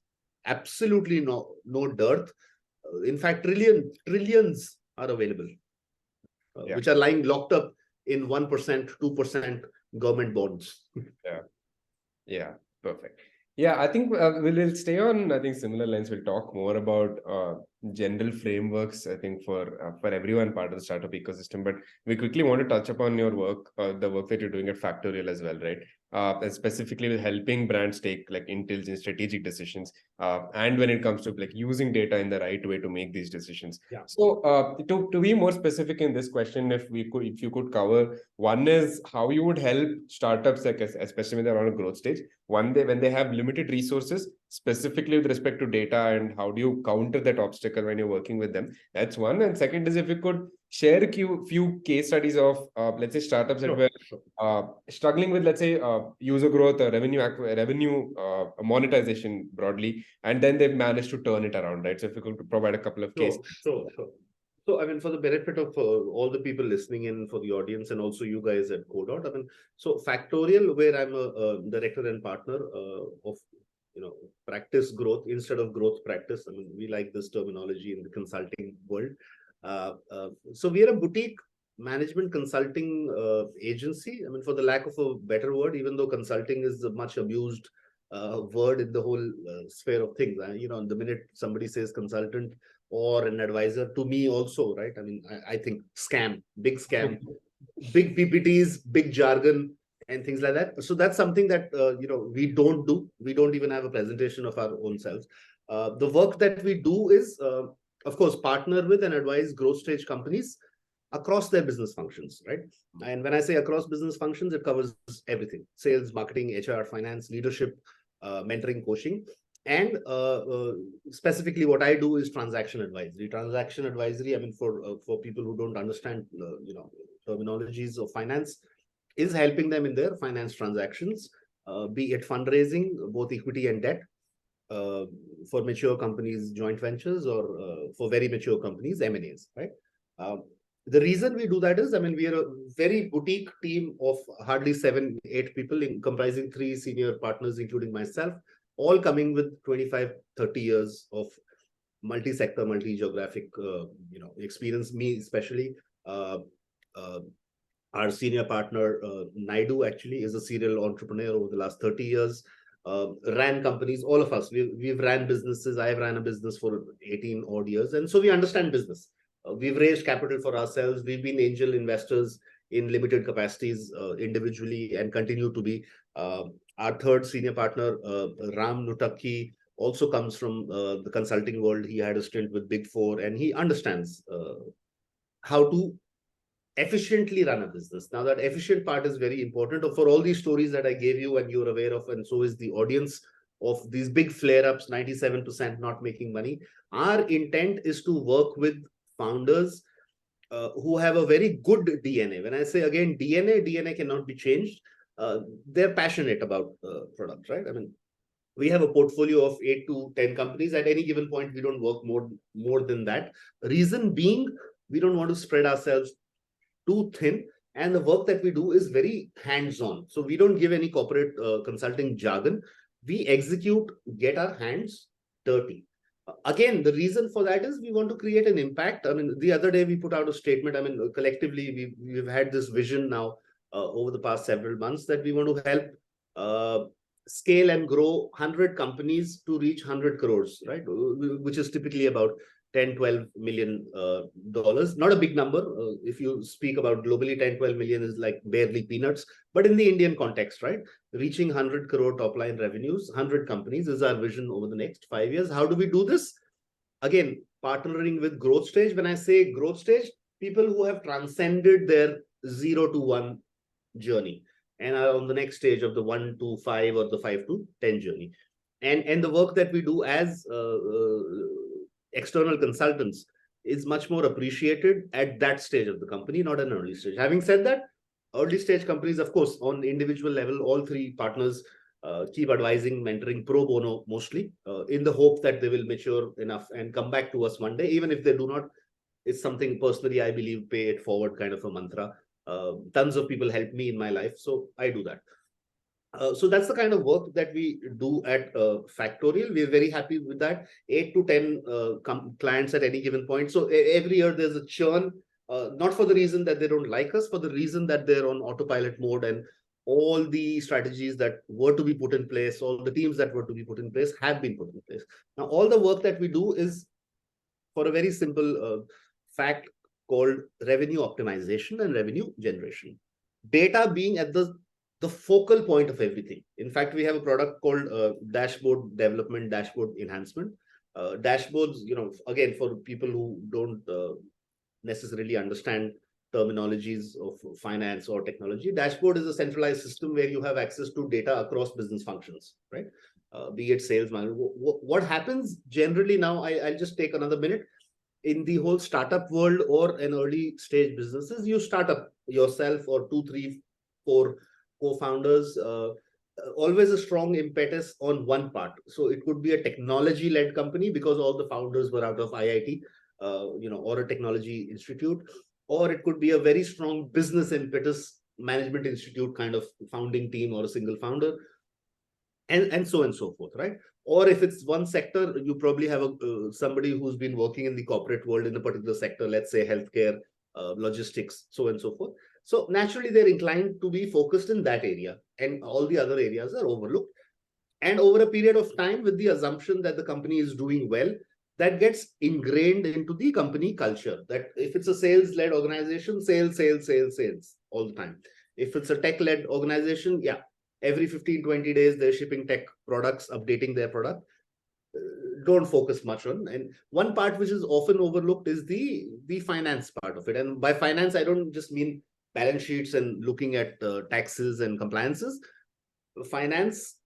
Absolutely no dearth. In fact, trillions are available, which are lying locked up in 1%, 2% government bonds. Yeah, perfect. Yeah, I think we'll stay on, I think, similar lines. We'll talk more about general frameworks, I think, for everyone part of the startup ecosystem. But we quickly want to touch upon your work, the work that you're doing at Factoryal as well, right? And specifically with helping brands take like intelligent strategic decisions, and when it comes to like using data in the right way to make these decisions. So to be more specific in this question, if you could cover, one is how you would help startups, like especially when they're on a growth stage, when they have limited resources, specifically with respect to data, and how do you counter that obstacle when you're working with them? That's one. And second is if you could share a few case studies of let's say startups that were struggling with, let's say, user growth or revenue monetization broadly, and then they've managed to turn it around, right? So if you could provide a couple of cases. Sure. So, I mean, for the benefit of all the people listening in, for the audience, and also you guys at CoDot, I mean, so Factorial, where I'm a director and partner of, practice growth instead of growth practice. I mean, we like this terminology in the consulting world. So we are a boutique management consulting agency. I mean, for the lack of a better word, even though consulting is a much abused word in the whole sphere of things. The minute somebody says consultant or an advisor, to me also, right? I mean, I think big scam, big PPTs, big jargon, and things like that. So that's something that, we don't do. We don't even have a presentation of our own selves. The work that we do is, of course, partner with and advise growth stage companies across their business functions, right? And when I say across business functions, it covers everything: sales, marketing, HR, finance, leadership, mentoring, coaching. And specifically what I do is transaction advisory. Transaction advisory, I mean, for people who don't understand, terminologies of finance, is helping them in their finance transactions, be it fundraising, both equity and debt, for mature companies, joint ventures, or for very mature companies, M&As, right? The reason we do that is, I mean, we are a very boutique team of hardly 7-8 people, comprising 3 senior partners, including myself, all coming with 25, 30 years of multi-sector, multi-geographic, experience. Me especially, our senior partner, Naidu, actually is a serial entrepreneur over the last 30 years. Ran companies, all of us, we've ran businesses. I've ran a business for 18 odd years. And so we understand business. We've raised capital for ourselves. We've been angel investors in limited capacities individually, and continue to be. Our third senior partner, Ram Nutakki, also comes from the consulting world. He had a stint with Big Four, and he understands how to efficiently run a business. Now, that efficient part is very important. For all these stories that I gave you and you're aware of, and so is the audience, of these big flare-ups, 97% not making money, our intent is to work with founders who have a very good DNA. When I say again DNA cannot be changed. They're passionate about products, right? I mean, we have a portfolio of 8 to 10 companies. At any given point, we don't work more than that. Reason being, we don't want to spread ourselves too thin, and the work that we do is very hands-on. So we don't give any corporate consulting jargon. We execute, get our hands dirty. Again, the reason for that is we want to create an impact. I mean, the other day we put out a statement. I mean, collectively, we've had this vision now over the past several months that we want to help scale and grow 100 companies to reach 100 crores, right? Which is typically about 10-12 million dollars. Not a big number. If you speak about globally, 10-12 million is like barely peanuts. But in the Indian context, right, reaching 100 crore top line revenues, 100 companies is our vision over the next 5 years. How do we do this? Again, partnering with growth stage. When I say growth stage, people who have transcended their 0 to 1 journey and are on the next stage of the 1 to 5 or the 5 to 10 journey. And the work that we do as external consultants is much more appreciated at that stage of the company, not an early stage. Having said that, early stage companies, of course, on individual level, all three partners keep advising, mentoring pro bono mostly, in the hope that they will mature enough and come back to us one day. Even if they do not, it's something personally I believe, pay it forward kind of a mantra. Tons of people help me in my life, so I do that. So that's the kind of work that we do at Factorial. We're very happy with that. 8 to 10 clients at any given point. So every year there's a churn, not for the reason that they don't like us, for the reason that they're on autopilot mode, and all the strategies that were to be put in place, all the teams that were to be put in place have been put in place. Now, all the work that we do is for a very simple fact called revenue optimization and revenue generation. Data being at the focal point of everything. In fact, we have a product called dashboard development, dashboard enhancement. Dashboards, again, for people who don't necessarily understand terminologies of finance or technology, dashboard is a centralized system where you have access to data across business functions, right? Be it sales, management. What happens generally now, I'll just take another minute. In the whole startup world or an early stage businesses, you start up yourself or 2, 3, 4 co-founders, always a strong impetus on one part. So it could be a technology-led company because all the founders were out of IIT, or a technology institute, or it could be a very strong business impetus, management institute kind of founding team or a single founder, and so forth, right? Or if it's one sector, you probably have somebody who's been working in the corporate world in a particular sector, let's say healthcare, logistics, so on and so forth. So naturally, they're inclined to be focused in that area, and all the other areas are overlooked. And over a period of time, with the assumption that the company is doing well, that gets ingrained into the company culture. That if it's a sales-led organization, sales all the time. If it's a tech-led organization, yeah, every 15, 20 days, they're shipping tech products, updating their product. Don't focus much on. And one part which is often overlooked is the finance part of it. And by finance, I don't just mean balance sheets and looking at taxes and compliances. Finance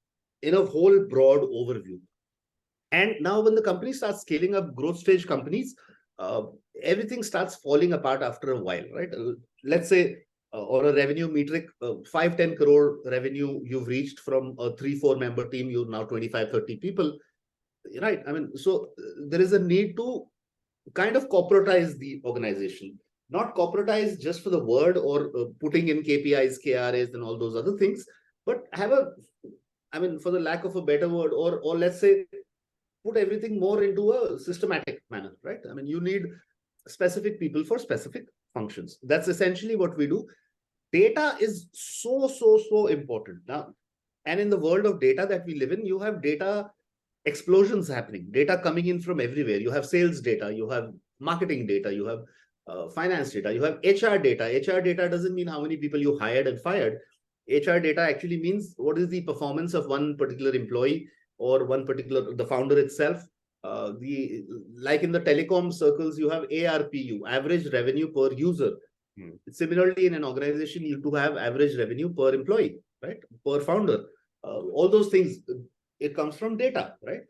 in a whole broad overview. And now when the company starts scaling up, growth stage companies, everything starts falling apart after a while, right? Let's say on a revenue metric, 5-10 crore revenue you've reached from a 3-4 member team, you're now 25-30 people, right? I mean, so there is a need to kind of corporatize the organization, not corporatize just for the word or putting in KPIs, KRAs and all those other things, but have for the lack of a better word, or let's say, put everything more into a systematic manner, right? I mean, you need specific people for specific functions. That's essentially what we do. Data is so important now. And in the world of data that we live in, you have data explosions happening, data coming in from everywhere. You have sales data, you have marketing data, you have finance data, you have HR data. HR data doesn't mean how many people you hired and fired. HR data actually means what is the performance of one particular employee or one particular, the founder itself. Like in the telecom circles, you have ARPU, average revenue per user. Similarly, in an organization, you do have average revenue per employee, right? Per founder. All those things, it comes from data, right?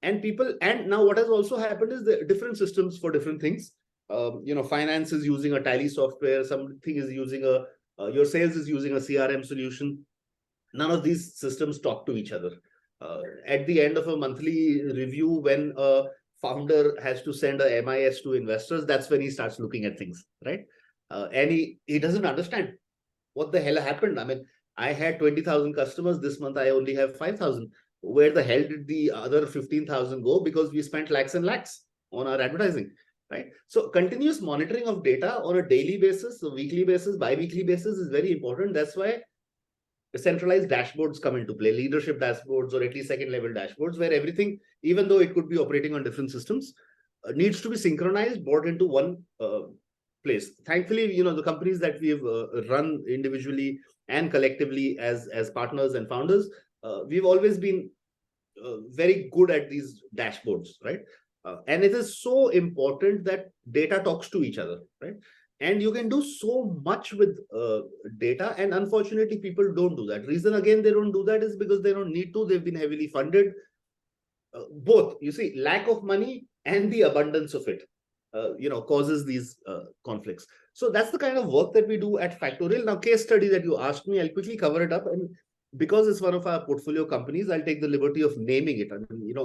And people, and now what has also happened is the different systems for different things. Finance is using a Tally software, something is using your sales is using a CRM solution. None of these systems talk to each other. At the end of a monthly review, when a founder has to send a MIS to investors, that's when he starts looking at things, right? And he doesn't understand what the hell happened. I mean, I had 20,000 customers. This month, I only have 5,000. Where the hell did the other 15,000 go? Because we spent lakhs and lakhs on our advertising, right? So continuous monitoring of data on a daily basis, a weekly basis, bi-weekly basis is very important. That's why centralized dashboards come into play, leadership dashboards, or at least second level dashboards, where everything, even though it could be operating on different systems, needs to be synchronized, brought into one place. Thankfully, the companies that we've run individually and collectively as partners and founders, we've always been very good at these dashboards, right? And it is so important that data talks to each other, right? And you can do so much with data, and unfortunately, people don't do that. Reason again they don't do that is because they don't need to. They've been heavily funded. Both, you see, lack of money and the abundance of it, causes these conflicts. So that's the kind of work that we do at Factorial. Now, case study that you asked me, I'll quickly cover it up, and because it's one of our portfolio companies, I'll take the liberty of naming it. I mean,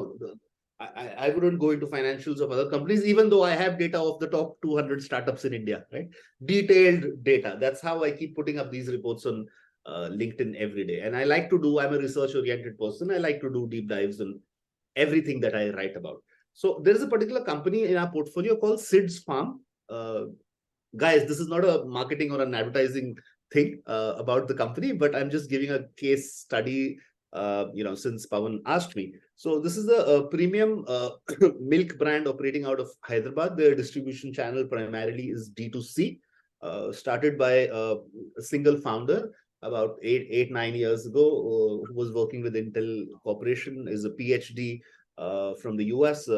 I wouldn't go into financials of other companies, even though I have data of the top 200 startups in India, right? Detailed data. That's how I keep putting up these reports on LinkedIn every day. And I like to do, I'm a research-oriented person. I like to do deep dives on everything that I write about. So there is a particular company in our portfolio called Sid's Farm. Guys, this is not a marketing or an advertising thing about the company, but I'm just giving a case study, since Pawan asked me. So this is a premium milk brand operating out of Hyderabad. Their distribution channel primarily is D2C, started by a single founder about 9 years ago, who was working with Intel Corporation, is a PhD from the US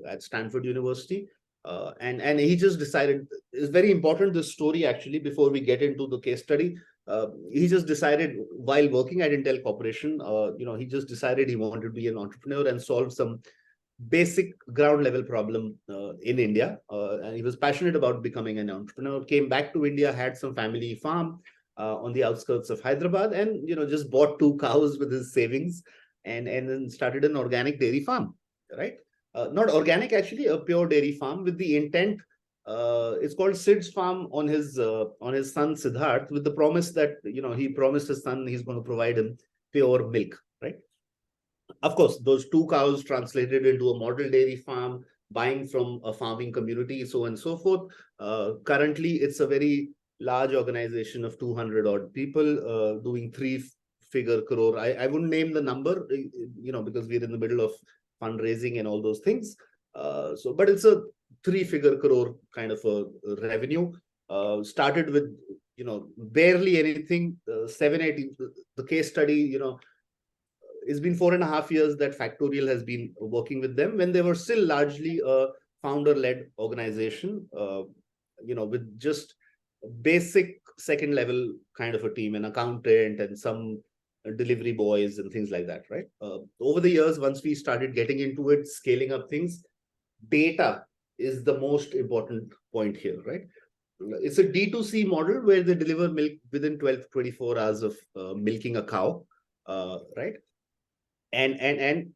at Stanford University. And he just decided, it's very important, this story actually, before we get into the case study. He just decided while working at Intel Corporation, he just decided he wanted to be an entrepreneur and solve some basic ground level problem in India. And he was passionate about becoming an entrepreneur, came back to India, had some family farm on the outskirts of Hyderabad, and, just bought 2 cows with his savings, and then started an organic dairy farm, right? Not organic, actually, a pure dairy farm with the intent. It's called Sid's Farm on his son Siddharth, with the promise that he promised his son he's going to provide him pure milk, right? Of course, those 2 cows translated into a model dairy farm, buying from a farming community, so on and so forth. Currently, it's a very large organization of 200 odd people doing 3-figure crore. I wouldn't name the number, because we're in the middle of fundraising and all those things. But it's a 3-figure crore kind of a revenue. Started with, barely anything, 780. The case study, it's been 4.5 years that Factorial has been working with them, when they were still largely a founder-led organization, with just basic second level kind of a team, an accountant and some delivery boys and things like that, right? Over the years, once we started getting into it, scaling up things, data is the most important point here, right? It's a D2C model where they deliver milk within 12 to 24 hours of milking a cow, right? And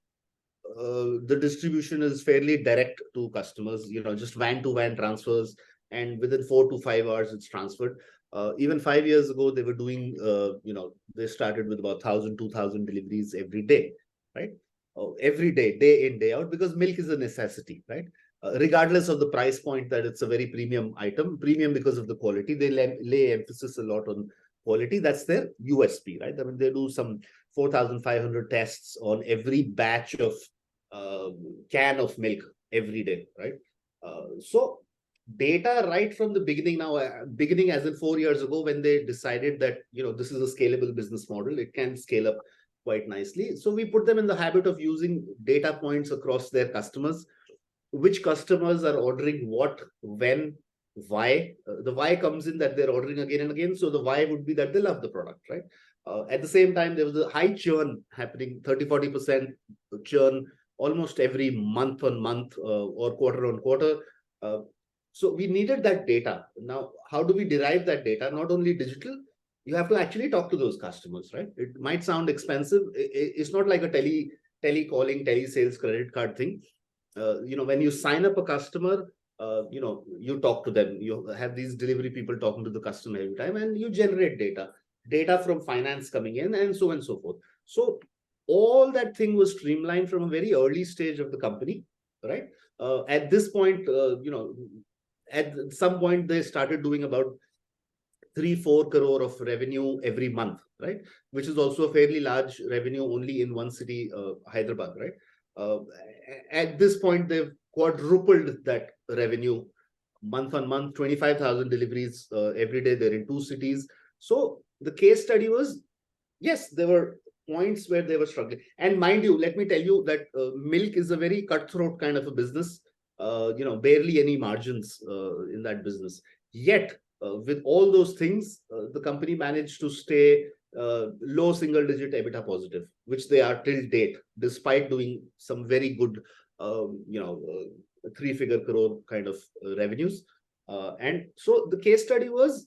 the distribution is fairly direct to customers, just van-to-van transfers, and within 4 to 5 hours, it's transferred. Even 5 years ago, they were doing, they started with about 1,000, 2,000 deliveries every day, right? Every day in, day out, because milk is a necessity, right? Regardless of the price point, that it's a very premium item, premium because of the quality. They lay emphasis a lot on quality. That's their USP, right? I mean, they do some 4,500 tests on every batch of can of milk every day, right? So data right from the beginning, now beginning as in 4 years ago, when they decided that this is a scalable business model, it can scale up quite nicely. So we put them in the habit of using data points across their customers, which customers are ordering what, when, why. The why comes in that they're ordering again and again. So the why would be that they love the product, right? At the same time, there was a high churn happening, 30-40% churn almost every month on month or quarter on quarter. So we needed that data. Now, how do we derive that data? Not only digital, you have to actually talk to those customers, right? It might sound expensive. It's not like a tele-calling, tele-sales credit card thing. When you sign up a customer, you talk to them. You have these delivery people talking to the customer every time, and you generate data from finance coming in, and so on and so forth. So all that thing was streamlined from a very early stage of the company, right? At this point, at some point they started doing about 3-4 crore of revenue every month, right? Which is also a fairly large revenue only in one city, Hyderabad, right? At this point, they've quadrupled that revenue month on month, 25,000 deliveries every day. They're in 2 cities. So the case study was, yes, there were points where they were struggling. And mind you, let me tell you that milk is a very cutthroat kind of a business. Barely any margins in that business. Yet, with all those things, the company managed to stay low single-digit EBITDA positive, which they are till date, despite doing some very good, 3-figure crore kind of revenues. And so the case study was,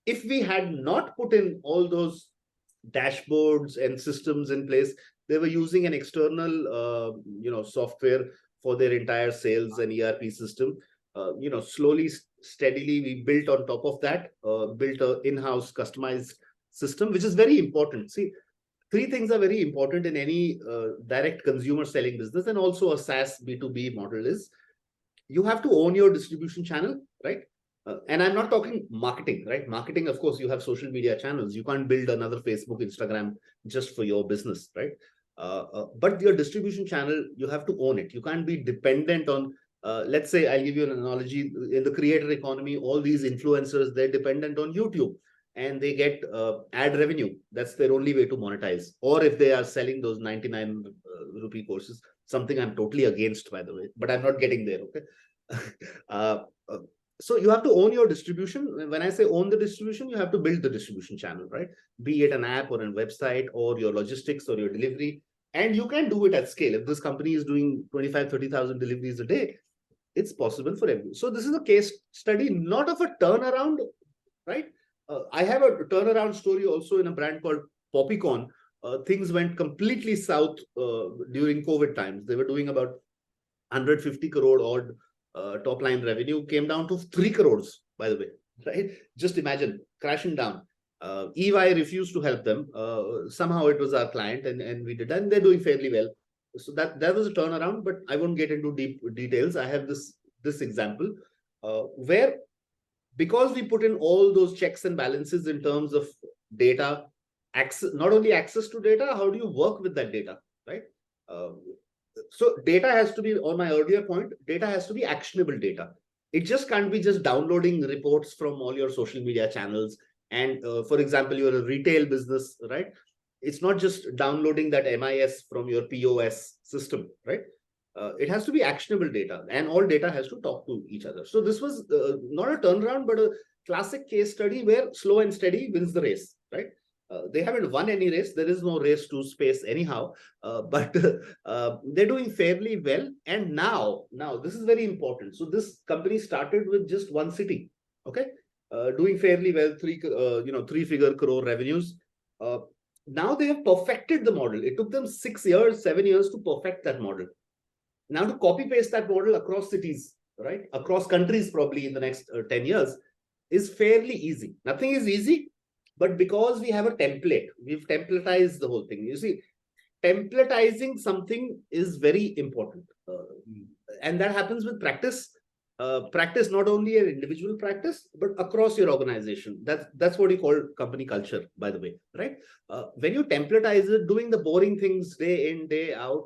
if we had not put in all those dashboards and systems in place, they were using an external, software for their entire sales and ERP system. Slowly, steadily, we built on top of that, built an in-house customized system, which is very important. See, 3 things are very important in any direct consumer selling business, and also a SaaS B2B model is, you have to own your distribution channel, right? And I'm not talking marketing, right? Marketing, of course, you have social media channels. You can't build another Facebook, Instagram just for your business, right? But your distribution channel, you have to own it. You can't be dependent on, let's say, I'll give you an analogy. In the creator economy, all these influencers, they're dependent on YouTube, and they get ad revenue. That's their only way to monetize. Or if they are selling those 99 rupee courses, something I'm totally against, by the way, but I'm not getting there, okay? So you have to own your distribution. When I say own the distribution, you have to build the distribution channel, right? Be it an app or a website or your logistics or your delivery. And you can do it at scale. If this company is doing 25-30,000 deliveries a day, it's possible for everyone. So this is a case study, not of a turnaround, right? I have a turnaround story also in a brand called Poppycorn. Things went completely south during COVID times. They were doing about 150 crore odd top line revenue, came down to 3 crores, by the way, right? Just imagine, crashing down. EY refused to help them. Somehow it was our client, and we did that, and they're doing fairly well. So that was a turnaround, but I won't get into deep details. I have this example where, because we put in all those checks and balances in terms of data, access, not only access to data, how do you work with that data, right? So data has to be, on my earlier point, data has to be actionable data. It just can't be just downloading reports from all your social media channels. And for example, you're a retail business, right? It's not just downloading that MIS from your POS system, right? It has to be actionable data, and all data has to talk to each other. So this was not a turnaround, but a classic case study where slow and steady wins the race, right? They haven't won any race. There is no race to space anyhow, but they're doing fairly well. And now this is very important. So this company started with just 1 city, okay, doing fairly well, 3-figure crore revenues. Now they have perfected the model. It took them 6 years, 7 years to perfect that model. Now to copy paste that model across cities, right, across countries, probably in the next 10 years, is fairly easy. Nothing is easy. But because we have a template, we've templatized the whole thing. You see, templatizing something is very important. And that happens with practice. Practice, not only an individual practice, but across your organization. That's what you call company culture, by the way, right? When you templatize it, doing the boring things day in, day out,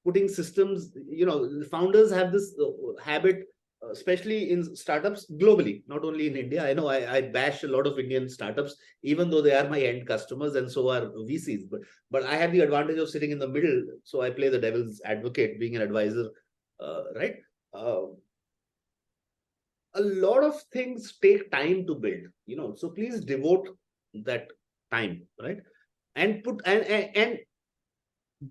putting systems, the founders have this habit especially in startups globally, not only in India. I know I bash a lot of Indian startups, even though they are my end customers and so are VCs. But I have the advantage of sitting in the middle, so I play the devil's advocate, being an advisor, right? Uh, a lot of things take time to build, so please devote that time, right? And put and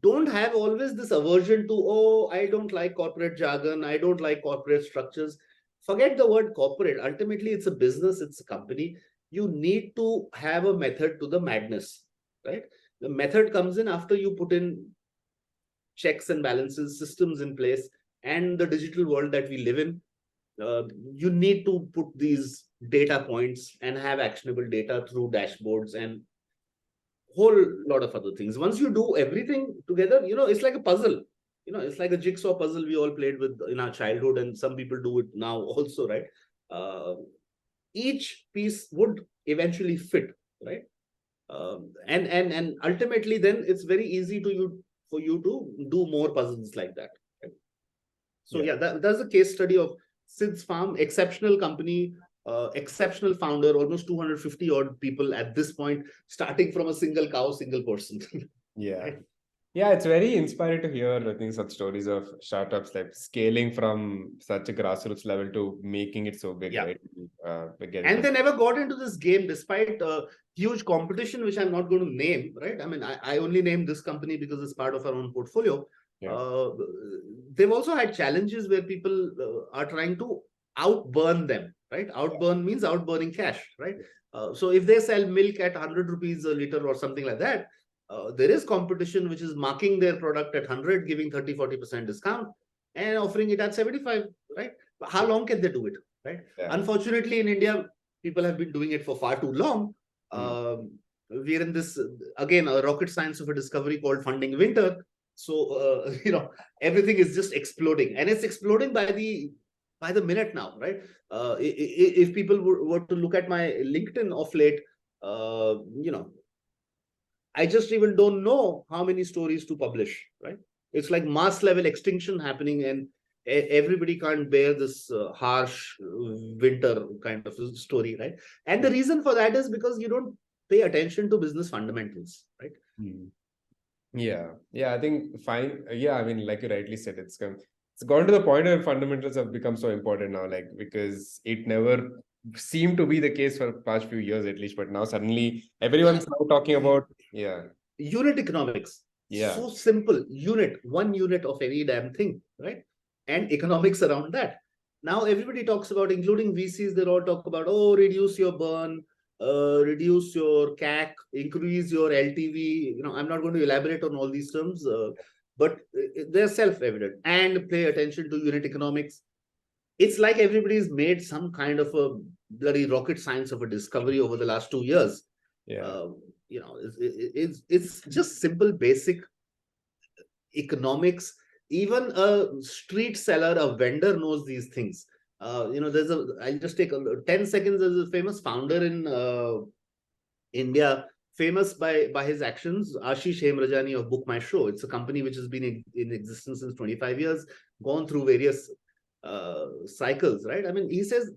don't have always this aversion to, oh, I don't like corporate jargon, I don't like corporate structures. Forget the word corporate. Ultimately, it's a business, it's a company. You need to have a method to the madness, right? The method comes in after you put in checks and balances, systems in place, and the digital world that we live in. You need to put these data points and have actionable data through dashboards and whole lot of other things. Once you do everything together, it's like a puzzle. It's like a jigsaw puzzle we all played with in our childhood, and some people do it now also, right? Uh, each piece would eventually fit, right? And ultimately, then it's very easy for you to do more puzzles like that. Right? So yeah, that's a case study of Sid's Farm, exceptional company, exceptional founder, almost 250 odd people at this point, starting from a single cow, single person. Yeah. Yeah, it's very inspiring to hear, I think, such stories of startups like scaling from such a grassroots level to making it so big, Yeah. right? And they never got into this game despite huge competition, which I'm not going to name, right? I mean, I only named this company because it's part of our own portfolio. Yeah. They've also had challenges where people are trying to outburn them, right? Outburn means outburning cash, right? So if they sell milk at 100 rupees a liter or something like that, there is competition which is marking their product at 100, giving 30-40% discount and offering it at 75, right? How long can they do it, right? Yeah. Unfortunately, in India, people have been doing it for far too long. We're in this, again, a rocket science of a discovery called funding winter. So, everything is just exploding, and it's exploding by the minute now, right? If people were to look at my LinkedIn of late, I just even don't know how many stories to publish, right? It's like mass level extinction happening, and everybody can't bear this harsh winter kind of story, right? And the reason for that is because you don't pay attention to business fundamentals, right? Yeah, I think fine. Yeah, I mean, like you rightly said, it's gone to the point where fundamentals have become so important now, like, because it never seemed to be the case for the past few years at least, but now suddenly everyone's now talking about unit economics. Yeah. So simple. One unit of any damn thing, right? And economics around that. Now everybody talks about, including VCs, they all talk about, oh, reduce your burn, reduce your CAC, increase your LTV. I'm not going to elaborate on all these terms, but they're self-evident. And pay attention to unit economics. It's like everybody's made some kind of a bloody rocket science of a discovery over the last 2 years. Yeah. It's just simple, basic economics. Even a street seller, a vendor knows these things. I'll just take 10 seconds. There's a famous founder in India, famous by his actions, Ashish Hemrajani of Book My Show. It's a company which has been in existence since 25 years, gone through various cycles, right? I mean, he says,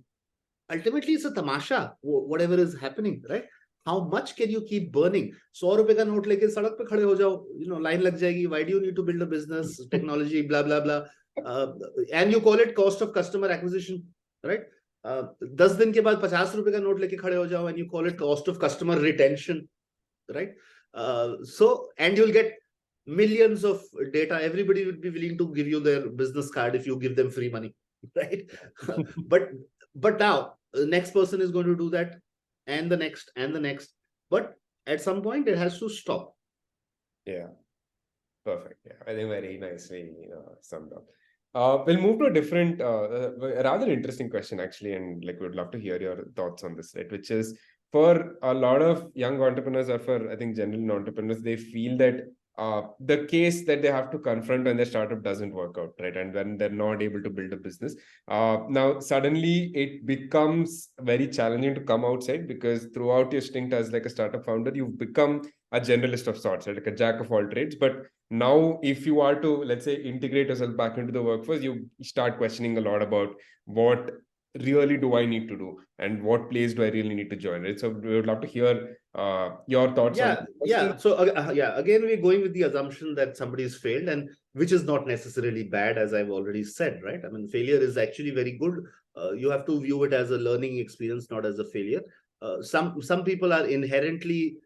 ultimately, it's a tamasha, whatever is happening, right? How much can you keep burning? 100 रुपए का note लेके सड़क पे खड़े हो जाओ, line लग जाएगी. Why do you need to build a business, technology, blah blah blah, and you call it cost of customer acquisition, right? 10 दिन के बाद 50 रुपए का नोट लेके खड़े हो जाओ, and you call it cost of customer retention, right? So, and you'll get millions of data. Everybody would be willing to give you their business card if you give them free money, right? But now the next person is going to do that, and the next and the next. But at some point it has to stop. Yeah, perfect. Yeah, I think very nicely summed up. We'll move to a different, rather interesting question actually, and like we'd love to hear your thoughts on this, right? Which is, for a lot of young entrepreneurs, or for I think general entrepreneurs, they feel that the case that they have to confront when their startup doesn't work out, right? And when they're not able to build a business, now suddenly it becomes very challenging to come outside, because throughout your stint as like a startup founder, you've become a generalist of sorts, right? Like a jack of all trades. But now, if you are to, let's say, integrate yourself back into the workforce, you start questioning a lot about what really do I need to do and what place do I really need to join, right? So we would love to hear your thoughts on Yeah, yeah. So yeah, again, we're going with the assumption that somebody's failed, and which is not necessarily bad, as I've already said, right? I mean, failure is actually very good. You have to view it as a learning experience, not as a failure. Some people are inherently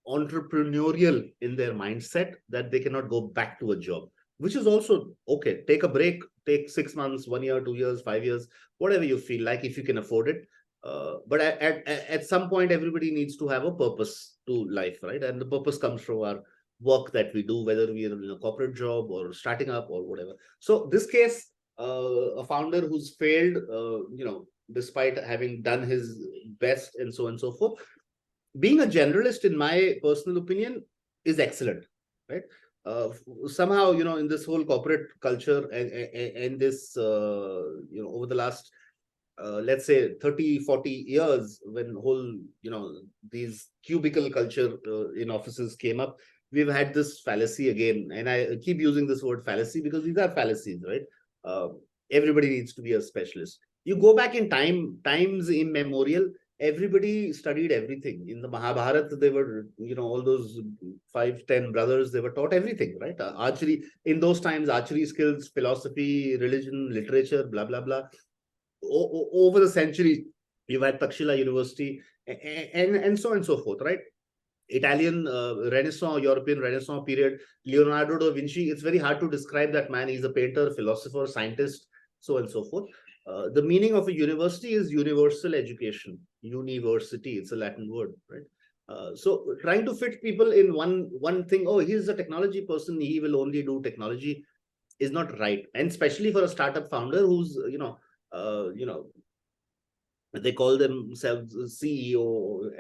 entrepreneurial in their mindset that they cannot go back to a job, which is also okay. Take a break, take 6 months, 1 year, 2 years, 5 years, whatever you feel like, if you can afford it. But at some point, everybody needs to have a purpose to life, right? And the purpose comes from our work that we do, whether we are in a corporate job or starting up or whatever. So this case, a founder who's failed, despite having done his best and so on and so forth, being a generalist, in my personal opinion, is excellent, right? Somehow, in this whole corporate culture and this, over the last let's say 30-40 years, when whole these cubicle culture in offices came up, we've had this fallacy again, and I keep using this word fallacy because these are fallacies, right? uh, Everybody needs to be a specialist. You go back in times immemorial, everybody studied everything. In the Mahabharata, they were, all those 5-10 brothers, they were taught everything, right? Archery, in those times, archery skills, philosophy, religion, literature, blah blah blah. Over the century, you've had Takshila University, and so on and so forth, right? Italian Renaissance, European Renaissance period, Leonardo da Vinci. It's very hard to describe that man. He's a painter, philosopher, scientist, so on and so forth. The meaning of a university is universal education. University, it's a Latin word, right? So trying to fit people in one thing, oh, he's a technology person, he will only do technology, is not right. And especially for a startup founder who's, they call themselves CEO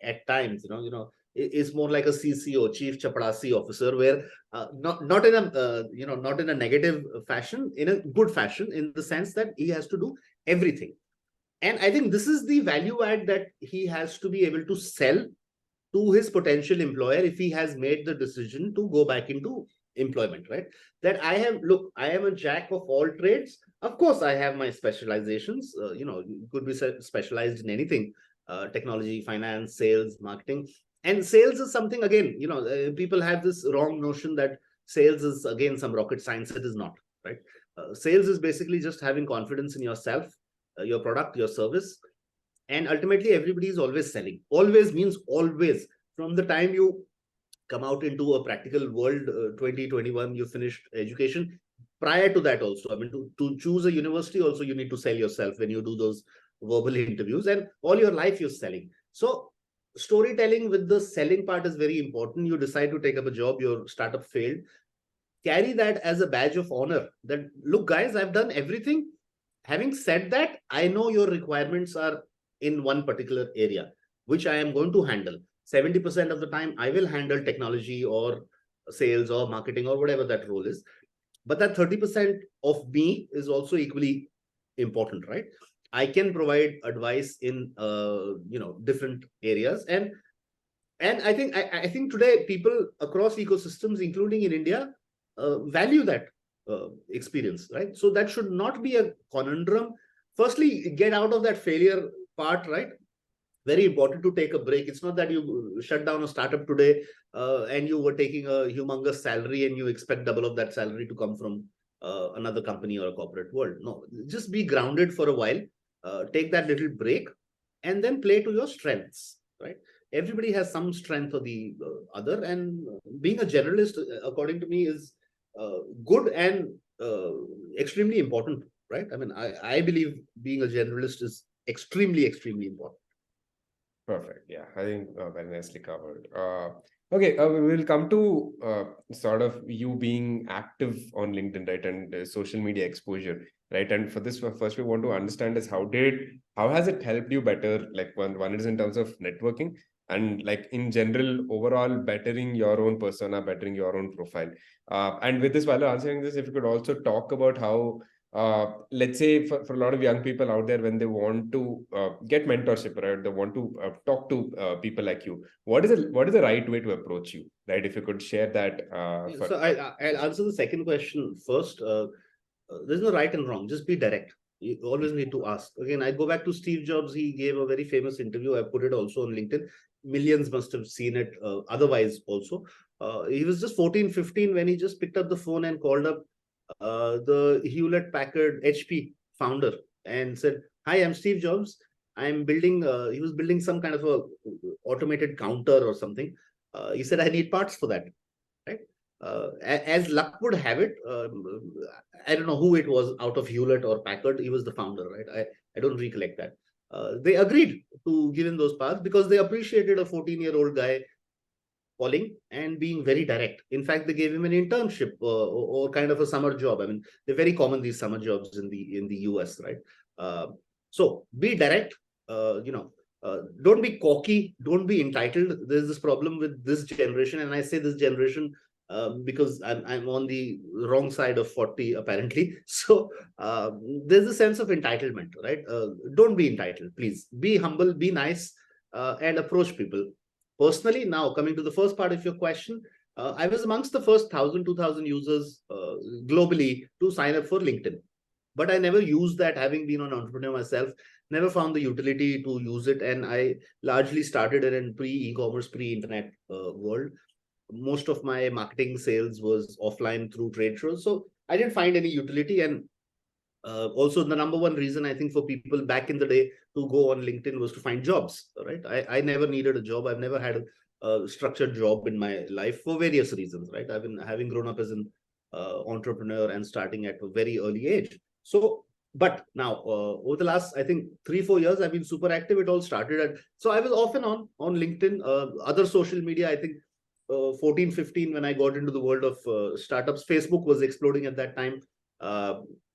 at times, it's more like a CCO, Chief Chapadasi Officer, where not in a not in a negative fashion, in a good fashion, in the sense that he has to do everything. And I think this is the value add that he has to be able to sell to his potential employer if he has made the decision to go back into employment, right? That I am a jack of all trades. Of course, I have my specializations. You could be specialized in anything: technology, finance, sales, marketing. And sales is something, again, people have this wrong notion that sales is again some rocket science. It is not, right? Sales is basically just having confidence in yourself, your product, your service. And ultimately, everybody is always selling. Always means always. From the time you come out into a practical world, 2021, you finished education. Prior to that also, I mean, to choose a university also, you need to sell yourself when you do those verbal interviews, and all your life you're selling. So storytelling with the selling part is very important. You decide to take up a job, your startup failed, carry that as a badge of honor, that look guys, I've done everything. Having said that, I know your requirements are in one particular area, which I am going to handle. 70% of the time, I will handle technology or sales or marketing or whatever that role is. But that 30% of me is also equally important, right? I can provide advice in different areas. And I think today people across ecosystems, including in India, value that experience, right? So that should not be a conundrum. Firstly, get out of that failure part, right? Very important to take a break. It's not that you shut down a startup today and you were taking a humongous salary and you expect double of that salary to come from another company or a corporate world. No, just be grounded for a while, take that little break, and then play to your strengths, right? Everybody has some strength or the other, and being a generalist, according to me, is good and extremely important, right? I mean, I believe being a generalist is extremely, extremely important. Perfect. Yeah, I think very nicely covered. Okay, we will come to sort of you being active on LinkedIn, right, and social media exposure, right? And for this, first we want to understand is how has it helped you better? Like one is in terms of networking, and like in general, overall bettering your own persona, bettering your own profile. And with this, while answering this, if you could also talk about how let's say for a lot of young people out there, when they want to get mentorship, right? They want to talk to people like you. What is the right way to approach you, right? If you could share that. So I'll answer the second question first. There's no right and wrong. Just be direct. You always need to ask. Again, I go back to Steve Jobs. He gave a very famous interview. I put it also on LinkedIn. Millions must have seen it otherwise also. He was just 14, 15 when he just picked up the phone and called up the Hewlett Packard HP founder and said, "Hi, I'm Steve Jobs. I'm building," he was building some kind of a automated counter or something. He said, "I need parts for that." Right? As luck would have it, I don't know who it was out of Hewlett or Packard. He was the founder, right? I don't recollect that. They agreed to give him those paths because they appreciated a 14-year-old guy calling and being very direct. In fact, they gave him an internship or kind of a summer job. I mean, they're very common, these summer jobs in the US, right? So be direct. Don't be cocky. Don't be entitled. There's this problem with this generation, and I say this generation because I'm on the wrong side of 40 apparently. So there's a sense of entitlement, right? Don't be entitled, please. Be humble, be nice, and approach people. Personally, now coming to the first part of your question, I was amongst the first 1,000, 2,000 users globally to sign up for LinkedIn. But I never used that, having been an entrepreneur myself, never found the utility to use it. And I largely started in pre-e-commerce, pre-internet world. Most of my marketing sales was offline through trade shows. So I didn't find any utility. And also the number one reason I think for people back in the day to go on LinkedIn was to find jobs, right? I never needed a job. I've never had a structured job in my life for various reasons, right? I've been having grown up as an entrepreneur and starting at a very early age. So, but now over the last, I think 3-4 years, I've been super active. It all started at, so I was off and on LinkedIn, other social media, I think 14, 15, when I got into the world of startups. Facebook was exploding at that time.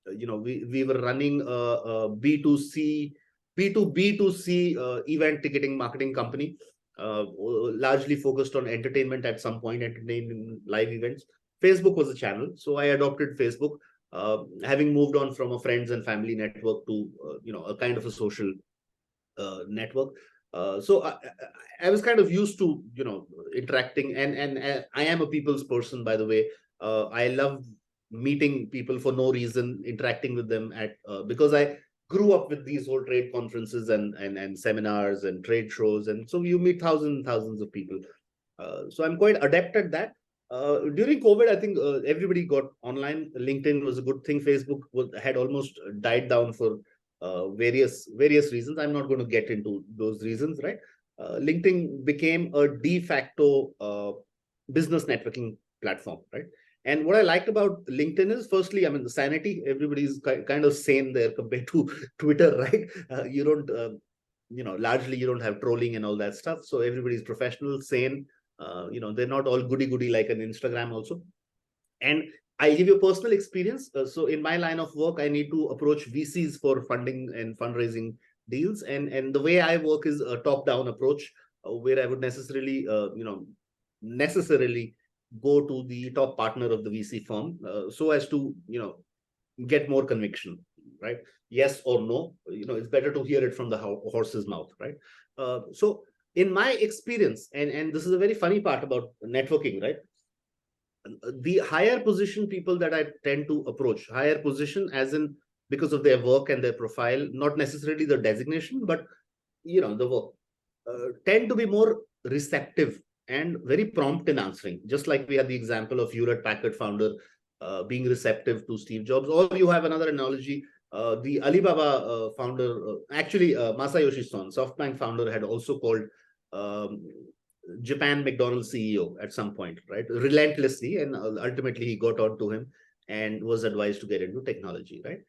We were running a B2C, B2B2C event ticketing marketing company, largely focused on entertainment at some point, entertainment live events. Facebook was a channel, so I adopted Facebook, having moved on from a friends and family network to a kind of a social network. So I was kind of used to interacting, and I am a people's person, by the way. I love meeting people for no reason, interacting with them at because I grew up with these whole trade conferences and seminars and trade shows, and so you meet thousands of people. So I'm quite adept at that. During COVID, I think everybody got online. LinkedIn was a good thing. Facebook had almost died down for various reasons. I'm not going to get into those reasons, right? LinkedIn became a de facto business networking platform, right? And what I liked about LinkedIn is, firstly, I mean, the sanity. Everybody's kind of sane there compared to Twitter, right? You don't, largely you don't have trolling and all that stuff. So everybody's professional, sane. They're not all goody like an Instagram also. And I give you a personal experience. So in my line of work, I need to approach VCs for funding and fundraising deals. And the way I work is a top-down approach, where I would necessarily go to the top partner of the VC firm, so as to get more conviction, right? Yes or no. It's better to hear it from the horse's mouth, right? So in my experience, and this is a very funny part about networking, right? The higher position people that I tend to approach, higher position as in because of their work and their profile, not necessarily the designation, but the work, tend to be more receptive and very prompt in answering. Just like we had the example of Hewlett Packard founder being receptive to Steve Jobs, or you have another analogy. The Alibaba founder, actually Masayoshi Son, SoftBank founder, had also called Japan McDonald's CEO at some point, right? Relentlessly, and ultimately he got on to him and was advised to get into technology, right?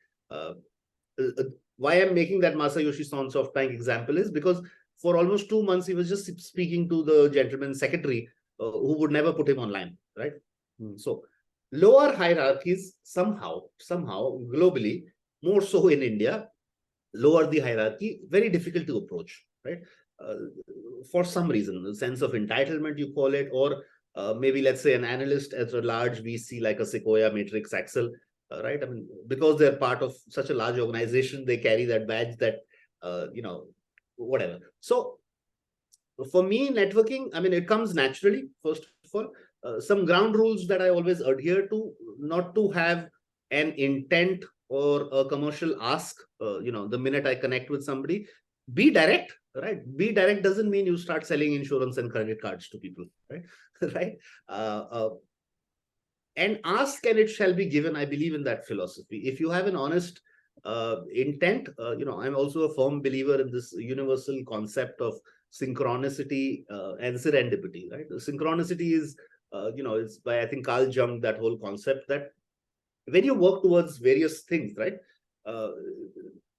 Why I'm making that Masayoshi Son SoftBank example is because for almost 2 months he was just speaking to the gentleman secretary who would never put him online, right? So lower hierarchies somehow globally, more so in India, lower the hierarchy, very difficult to approach, right? For some reason, the sense of entitlement, you call it, or maybe let's say an analyst at a large VC like a Sequoia, Matrix, Axel, right? I mean, because they're part of such a large organization, they carry that badge that, whatever. So for me, networking, I mean, it comes naturally, first of all. Some ground rules that I always adhere to: not to have an intent or a commercial ask, the minute I connect with somebody. Be direct, right? Be direct doesn't mean you start selling insurance and credit cards to people, right? Right? Uh, uh, and ask and it shall be given. I believe in that philosophy. If you have an honest intent, I'm also a firm believer in this universal concept of synchronicity and serendipity, right? Synchronicity is, it's by, I think, Carl Jung, that whole concept that when you work towards various things, right, uh,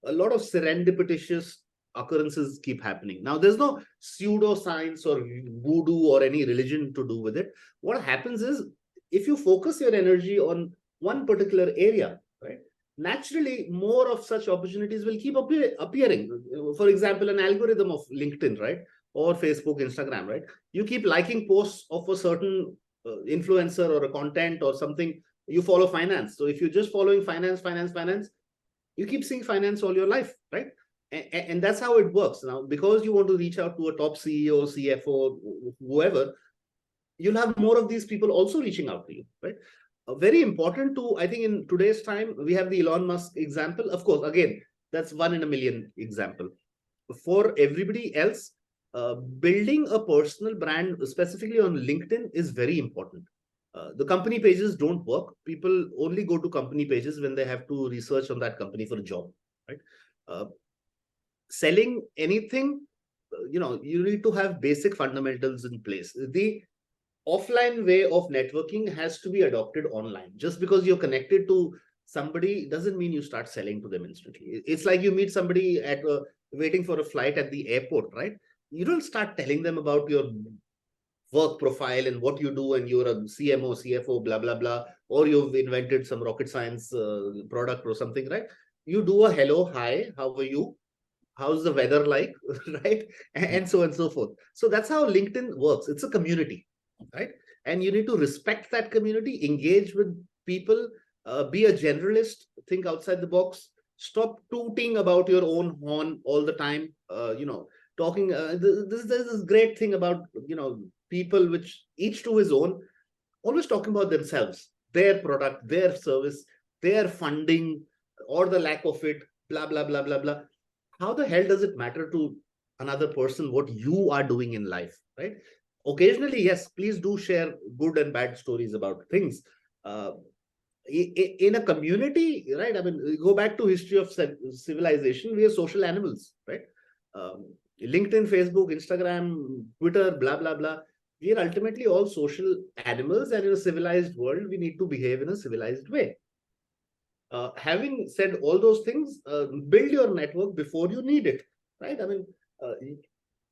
a lot of serendipitous occurrences keep happening. Now, there's no pseudoscience or voodoo or any religion to do with it. What happens is, if you focus your energy on one particular area, right, naturally more of such opportunities will keep appearing. For example, an algorithm of LinkedIn, right, or Facebook, Instagram, right, you keep liking posts of a certain influencer or a content or something. You follow finance, so if you're just following finance, you keep seeing finance all your life, right? And that's how it works. Now, because you want to reach out to a top CEO, CFO, whoever, you'll have more of these people also reaching out to you, right? Very important to, I think, in today's time, we have the Elon Musk example. Of course, again, that's one in a million example. For everybody else, building a personal brand, specifically on LinkedIn, is very important. The company pages don't work. People only go to company pages when they have to research on that company for a job, right? Uh, Selling anything, you need to have basic fundamentals in place. The offline way of networking has to be adopted online. Just because you're connected to somebody doesn't mean you start selling to them instantly. It's like you meet somebody waiting for a flight at the airport, right? You don't start telling them about your work profile and what you do, and you're a CMO, CFO, blah, blah, blah, or you've invented some rocket science product or something, right? You do a hello, hi, how are you? How's the weather like? Right? And so on and so forth. So that's how LinkedIn works. It's a community, right? And you need to respect that community, engage with people, be a generalist, think outside the box, stop tooting about your own horn all the time. Talking, there's this great thing about, people, which each to his own, always talking about themselves, their product, their service, their funding, or the lack of it, blah, blah, blah, blah, blah. How the hell does it matter to another person what you are doing in life, right? Occasionally, yes, please do share good and bad stories about things. Uh, in a community, right? I mean, go back to history of civilization. We are social animals, right? Um, LinkedIn, Facebook, Instagram, Twitter, blah, blah, blah. We are ultimately all social animals, and in a civilized world, we need to behave in a civilized way. Having said all those things, build your network before you need it, right? I mean,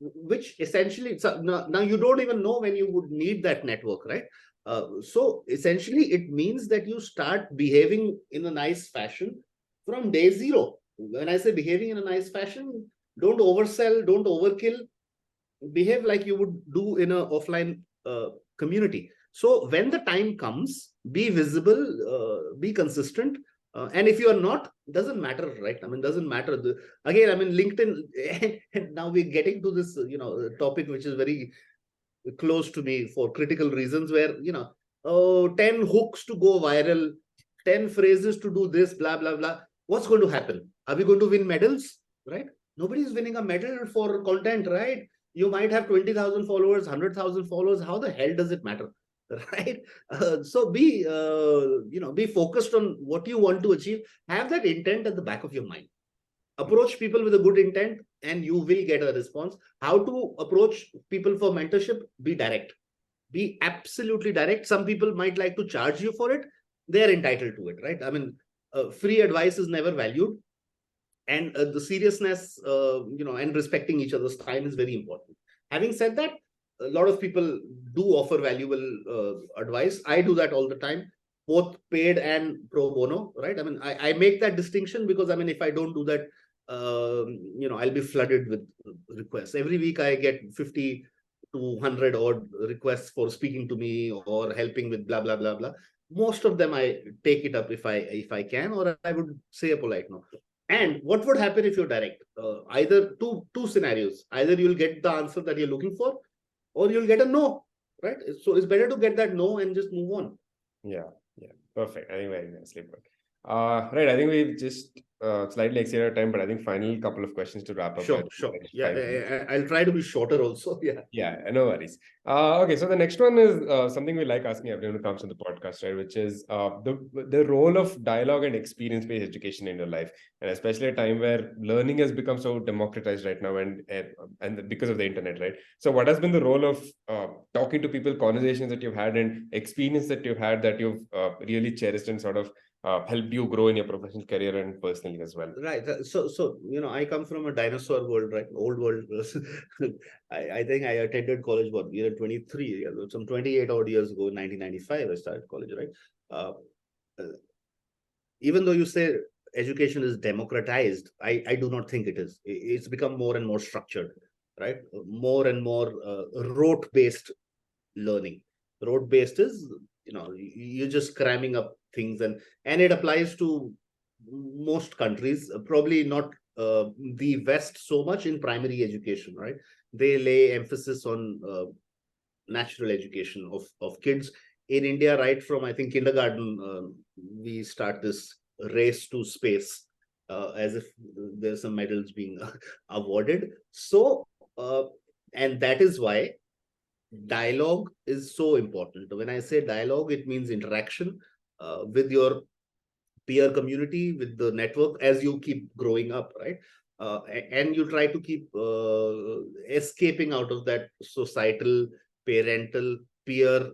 which essentially, so now you don't even know when you would need that network, right? So essentially, it means that you start behaving in a nice fashion from day zero. When I say behaving in a nice fashion, don't oversell, don't overkill, behave like you would do in an offline community. So when the time comes, be visible, be consistent. And if you are not, doesn't matter, right? I mean, doesn't matter. Again, I mean, LinkedIn, now we're getting to this, topic, which is very close to me for critical reasons, where, 10 hooks to go viral, 10 phrases to do this, blah, blah, blah. What's going to happen? Are we going to win medals, right? Nobody's winning a medal for content, right? You might have 20,000 followers, 100,000 followers. How the hell does it matter? Right? So be focused on what you want to achieve. Have that intent at the back of your mind. Approach people with a good intent and you will get a response. How to approach people for mentorship? Be direct. Be absolutely direct. Some people might like to charge you for it. They're entitled to it, right? I mean, free advice is never valued. And the seriousness, and respecting each other's time is very important. Having said that, a lot of people do offer valuable advice. I do that all the time, both paid and pro bono, right? I mean, I make that distinction because, I mean, if I don't do that, I'll be flooded with requests. Every week I get 50 to 100 odd requests for speaking to me or helping with blah, blah, blah, blah. most of them I take it up if I can, or I would say a polite no. And what would happen if you're direct? Either two scenarios. Either you'll get the answer that you're looking for, or you'll get a no. Right. So it's better to get that no and just move on. Yeah, yeah, perfect. I think very nicely put. Right. I think we've just slightly exceeded our time, but I think final couple of questions to wrap up. Sure. Yeah, 5 minutes. I'll try to be shorter also. Yeah. Yeah, no worries. Okay, so the next one is something we like asking everyone who comes on the podcast, right? Which is the role of dialogue and experience-based education in your life, and especially a time where learning has become so democratized right now, and because of the internet, right? So, what has been the role of talking to people, conversations that you've had, and experience that you've had that you've really cherished and sort of helped you grow in your professional career and personally as well? Right. So I come from a dinosaur world, right? Old world. I think I attended college what year 23, some 28 odd years ago, in 1995. I started college, right? Uh, uh, Even though you say education is democratized, I do not think it is. It's become more and more structured, right? More and more rote based learning. Rote based is you're just cramming up things, and it applies to most countries, probably not the West so much in primary education, right? They lay emphasis on natural education of kids in India, right from I think kindergarten. We start this race to space, as if there's some medals being awarded. So, and that is why dialogue is so important. When I say dialogue, it means interaction with your peer community, with the network as you keep growing up, right? And you try to keep escaping out of that societal, parental, peer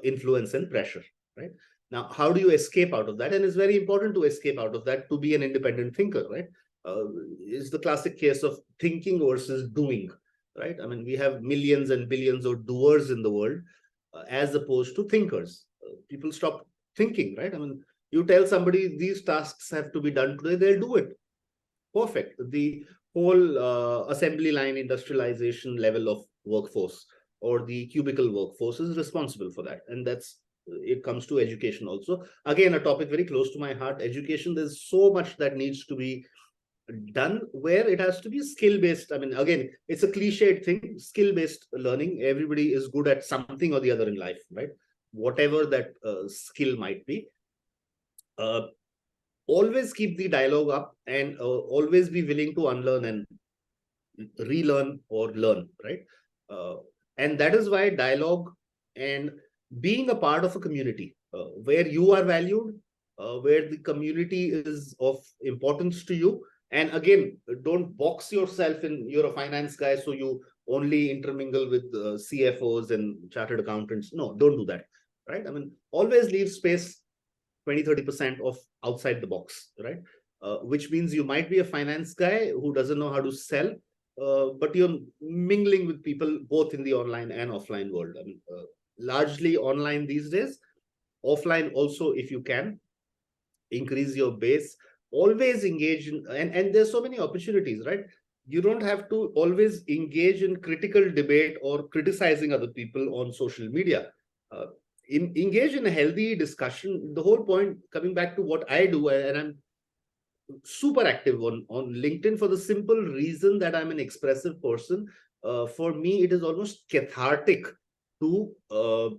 influence and pressure, right? Now, how do you escape out of that? And it's very important to escape out of that to be an independent thinker, right? It's the classic case of thinking versus doing, right? I mean, we have millions and billions of doers in the world, as opposed to thinkers. People stop thinking, right? I mean, you tell somebody these tasks have to be done today, they'll do it. Perfect. The whole assembly line industrialization level of workforce, or the cubicle workforce, is responsible for that. And that's it comes to education also. Again, a topic very close to my heart. Education, there's so much that needs to be done where it has to be skill based. I mean, again, it's a cliched thing, skill based learning. Everybody is good at something or the other in life, right? Whatever that skill might be. Always keep the dialogue up, and always be willing to unlearn and relearn or learn, right? uh, and that is why dialogue and being a part of a community where you are valued, where the community is of importance to you. And again, don't box yourself in, you're a finance guy, so you only intermingle with CFOs and chartered accountants. No, don't do that, right? I mean, always leave space, 20-30% of outside the box, right? Which means you might be a finance guy who doesn't know how to sell, but you're mingling with people both in the online and offline world. I mean, largely online these days, offline also if you can. Increase your base, always engage in, and there's so many opportunities, right? You don't have to always engage in critical debate or criticizing other people on social media. uh, Engage in a healthy discussion. The whole point, coming back to what I do, and I'm super active on LinkedIn for the simple reason that I'm an expressive person. For me, it is almost cathartic to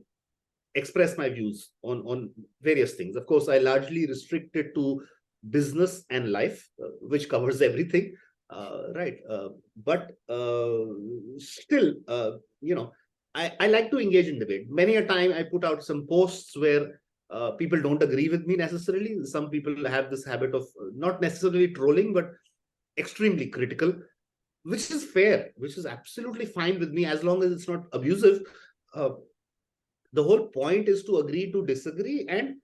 express my views on various things. Of course, I largely restrict it to business and life, which covers everything, right? But still, I like to engage in debate. Many a time, I put out some posts where people don't agree with me necessarily. Some people have this habit of not necessarily trolling, but extremely critical, which is fair, which is absolutely fine with me as long as it's not abusive. Uh, the whole point is to agree to disagree and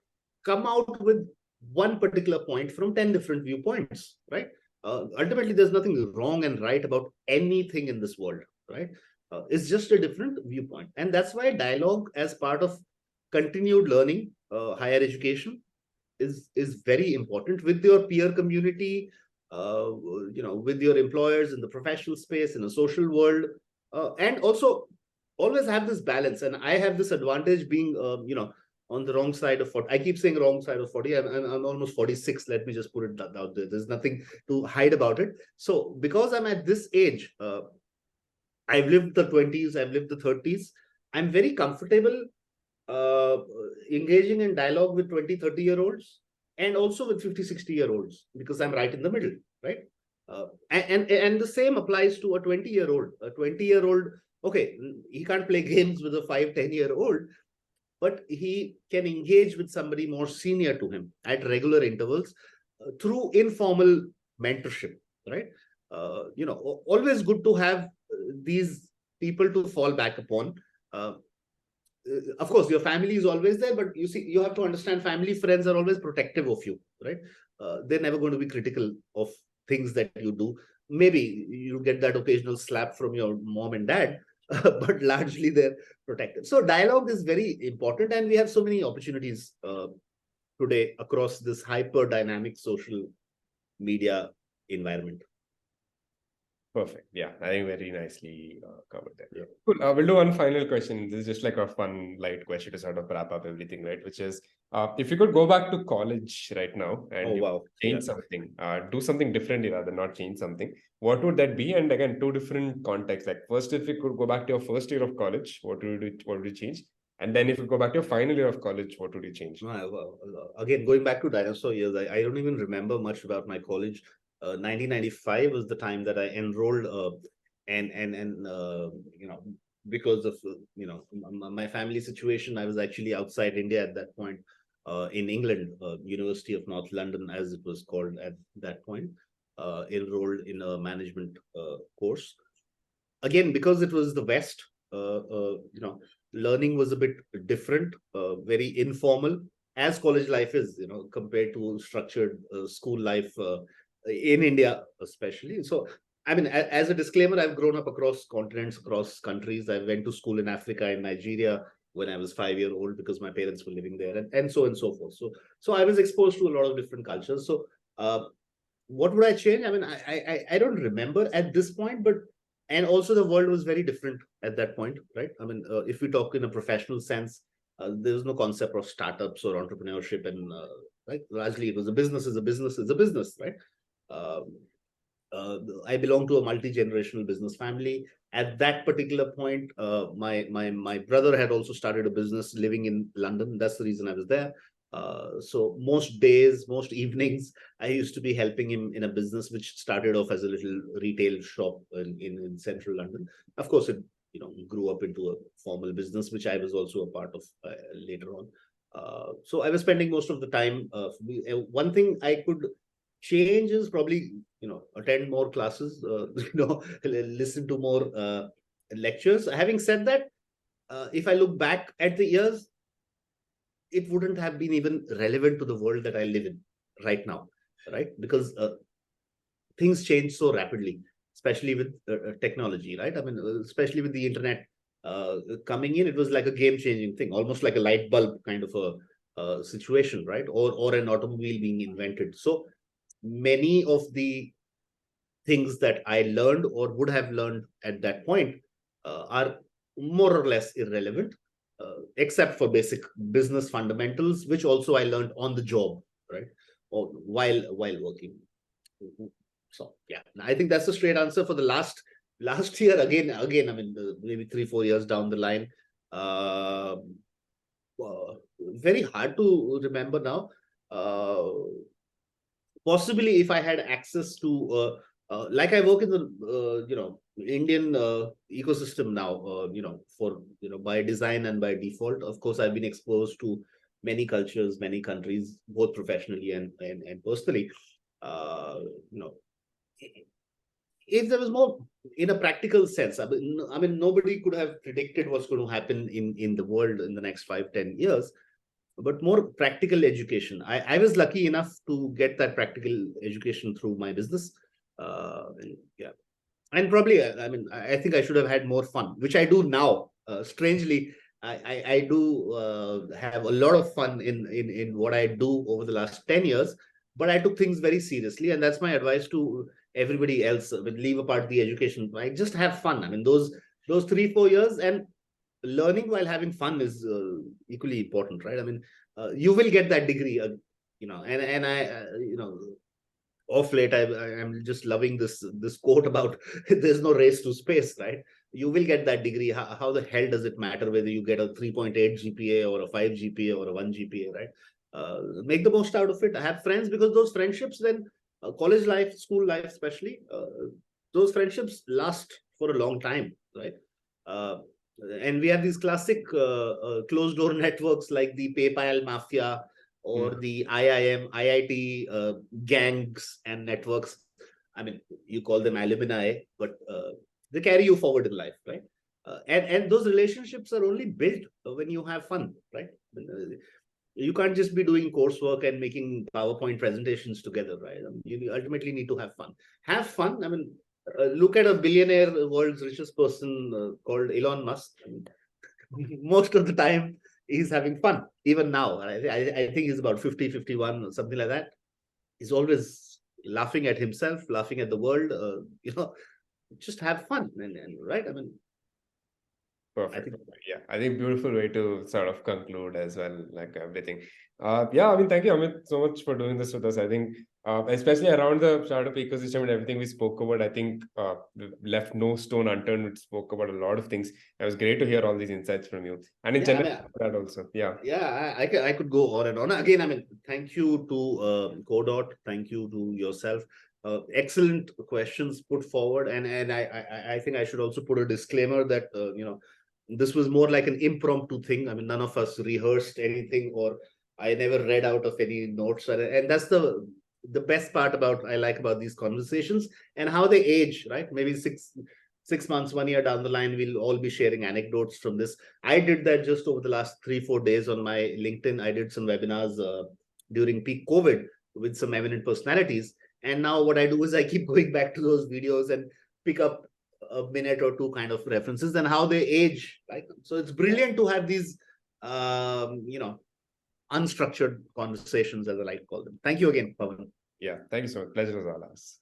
come out with one particular point from 10 different viewpoints, right? Ultimately, there's nothing wrong and right about anything in this world, right? It's just a different viewpoint. And that's why dialogue as part of continued learning, higher education, is very important with your peer community, with your employers in the professional space, in a social world, and also always have this balance. And I have this advantage being, on the wrong side of 40. I keep saying wrong side of 40. I'm almost 46. Let me just put it out there. There's nothing to hide about it. So because I'm at this age, I've lived the 20s, I've lived the 30s. I'm very comfortable engaging in dialogue with 20, 30-year-olds and also with 50, 60-year-olds because I'm right in the middle, right? And the same applies to a 20-year-old. A 20-year-old, okay, he can't play games with a 5, 10-year-old, but he can engage with somebody more senior to him at regular intervals through informal mentorship, right? Always good to have these people to fall back upon. Of course, your family is always there, but you have to understand family, friends are always protective of you, right? They're never going to be critical of things that you do. Maybe you get that occasional slap from your mom and dad, but largely they're protective. So dialogue is very important, and we have so many opportunities today across this hyper dynamic social media environment. Perfect. Yeah, I think very nicely covered that. Yeah. Cool. We'll do one final question. This is just like a fun, light question to sort of wrap up everything, right? Which is, if you could go back to college right now and change something, do something differently rather than not change something, what would that be? And again, two different contexts. Like first, if you could go back to your first year of college, what would you do? What would you change? And then if you go back to your final year of college, what would you change? Again, going back to dinosaur years, I don't even remember much about my college. 1995 was the time that I enrolled, because of my family situation, I was actually outside India at that point, in England, University of North London, as it was called at that point, enrolled in a management course. Again, because it was the West, learning was a bit different, very informal, as college life is, compared to structured school life in India, especially. So, I mean, as a disclaimer, I've grown up across continents, across countries. I went to school in Africa and Nigeria when I was 5 years old because my parents were living there, and so on and so forth. So I was exposed to a lot of different cultures. So, what would I change? I mean, I don't remember at this point, and also the world was very different at that point, right? I mean, if we talk in a professional sense, there was no concept of startups or entrepreneurship, and right, largely it was a business is a business is a business, right? I belong to a multi-generational business family. At that particular point, my brother had also started a business living in London. That's the reason I was there. So most days, most evenings, I used to be helping him in a business which started off as a little retail shop in central London. Of course, it grew up into a formal business, which I was also a part of later on. So I was spending most of the time. One thing I could change is probably attend more classes, listen to more lectures. Having said that, if I look back at the years, it wouldn't have been even relevant to the world that I live in right now, right? Because things change so rapidly, especially with technology, right? I mean, especially with the internet coming in, it was like a game-changing thing, almost like a light bulb kind of a situation, right? Or an automobile being invented. So many of the things that I learned or would have learned at that point are more or less irrelevant, except for basic business fundamentals, which also I learned on the job, right? Or while working. So yeah, I think that's the straight answer for the last year. Again, I mean, maybe 3-4 years down the line. Very hard to remember now. Possibly if I had access to like I work in the Indian ecosystem now, for by design and by default. Of course, I've been exposed to many cultures, many countries, both professionally and personally. If there was more in a practical sense, I mean, nobody could have predicted what's going to happen in the world in the next 5-10 years. But more practical education. I was lucky enough to get that practical education through my business. Yeah. And probably, I mean, I think I should have had more fun, which I do now. Strangely, I do have a lot of fun in what I do over the last 10 years, but I took things very seriously. And that's my advice to everybody else. Leave apart the education, right? Just have fun. I mean, those 3-4 years, and learning while having fun is equally important, right? I mean, you will get that degree, and I, off late, I'm just loving this quote about there's no race to space, right? You will get that degree. How the hell does it matter whether you get a 3.8 GPA or a 5 GPA or a 1 GPA, right? Make the most out of it. Have friends, because those friendships then, college life, school life especially, those friendships last for a long time, right? Uh, and we have these classic closed door networks like the PayPal mafia or the IIM, IIT gangs and networks. I mean, you call them alumni, but they carry you forward in life, right? And those relationships are only built when you have fun, right? You can't just be doing coursework and making PowerPoint presentations together, right? You ultimately need to have fun. Have fun. I mean, look at a billionaire, world's richest person called Elon Musk. I mean, most of the time he's having fun, even now. I think he's about 50, 51 or something like that. He's always laughing at himself, laughing at the world. Just have fun, and right. I mean, Perfect. Yeah, I think beautiful way to sort of conclude as well, like everything. Yeah, I mean, thank you, Amit, so much for doing this with us. I think, especially around the startup ecosystem and everything we spoke about, I think we left no stone unturned. We spoke about a lot of things. It was great to hear all these insights from you, and in yeah, general, that also. Yeah. Yeah, I could go on and on. Again, I mean, thank you to CoDot. Thank you to yourself. Excellent questions put forward, and I think I should also put a disclaimer that this was more like an impromptu thing. I mean, none of us rehearsed anything, or I never read out of any notes, and that's the best part I like about these conversations and how they age, right? Maybe 6 months, 1 year down the line, we'll all be sharing anecdotes from this. I did that just over the last 3-4 days on my LinkedIn. I did some webinars during peak COVID with some eminent personalities. And now what I do is I keep going back to those videos and pick up a minute or two kind of references and how they age. Right? So it's brilliant to have these, unstructured conversations, as I like to call them. Thank you again, Pawan. Yeah, thank you so much. Pleasure was all ours.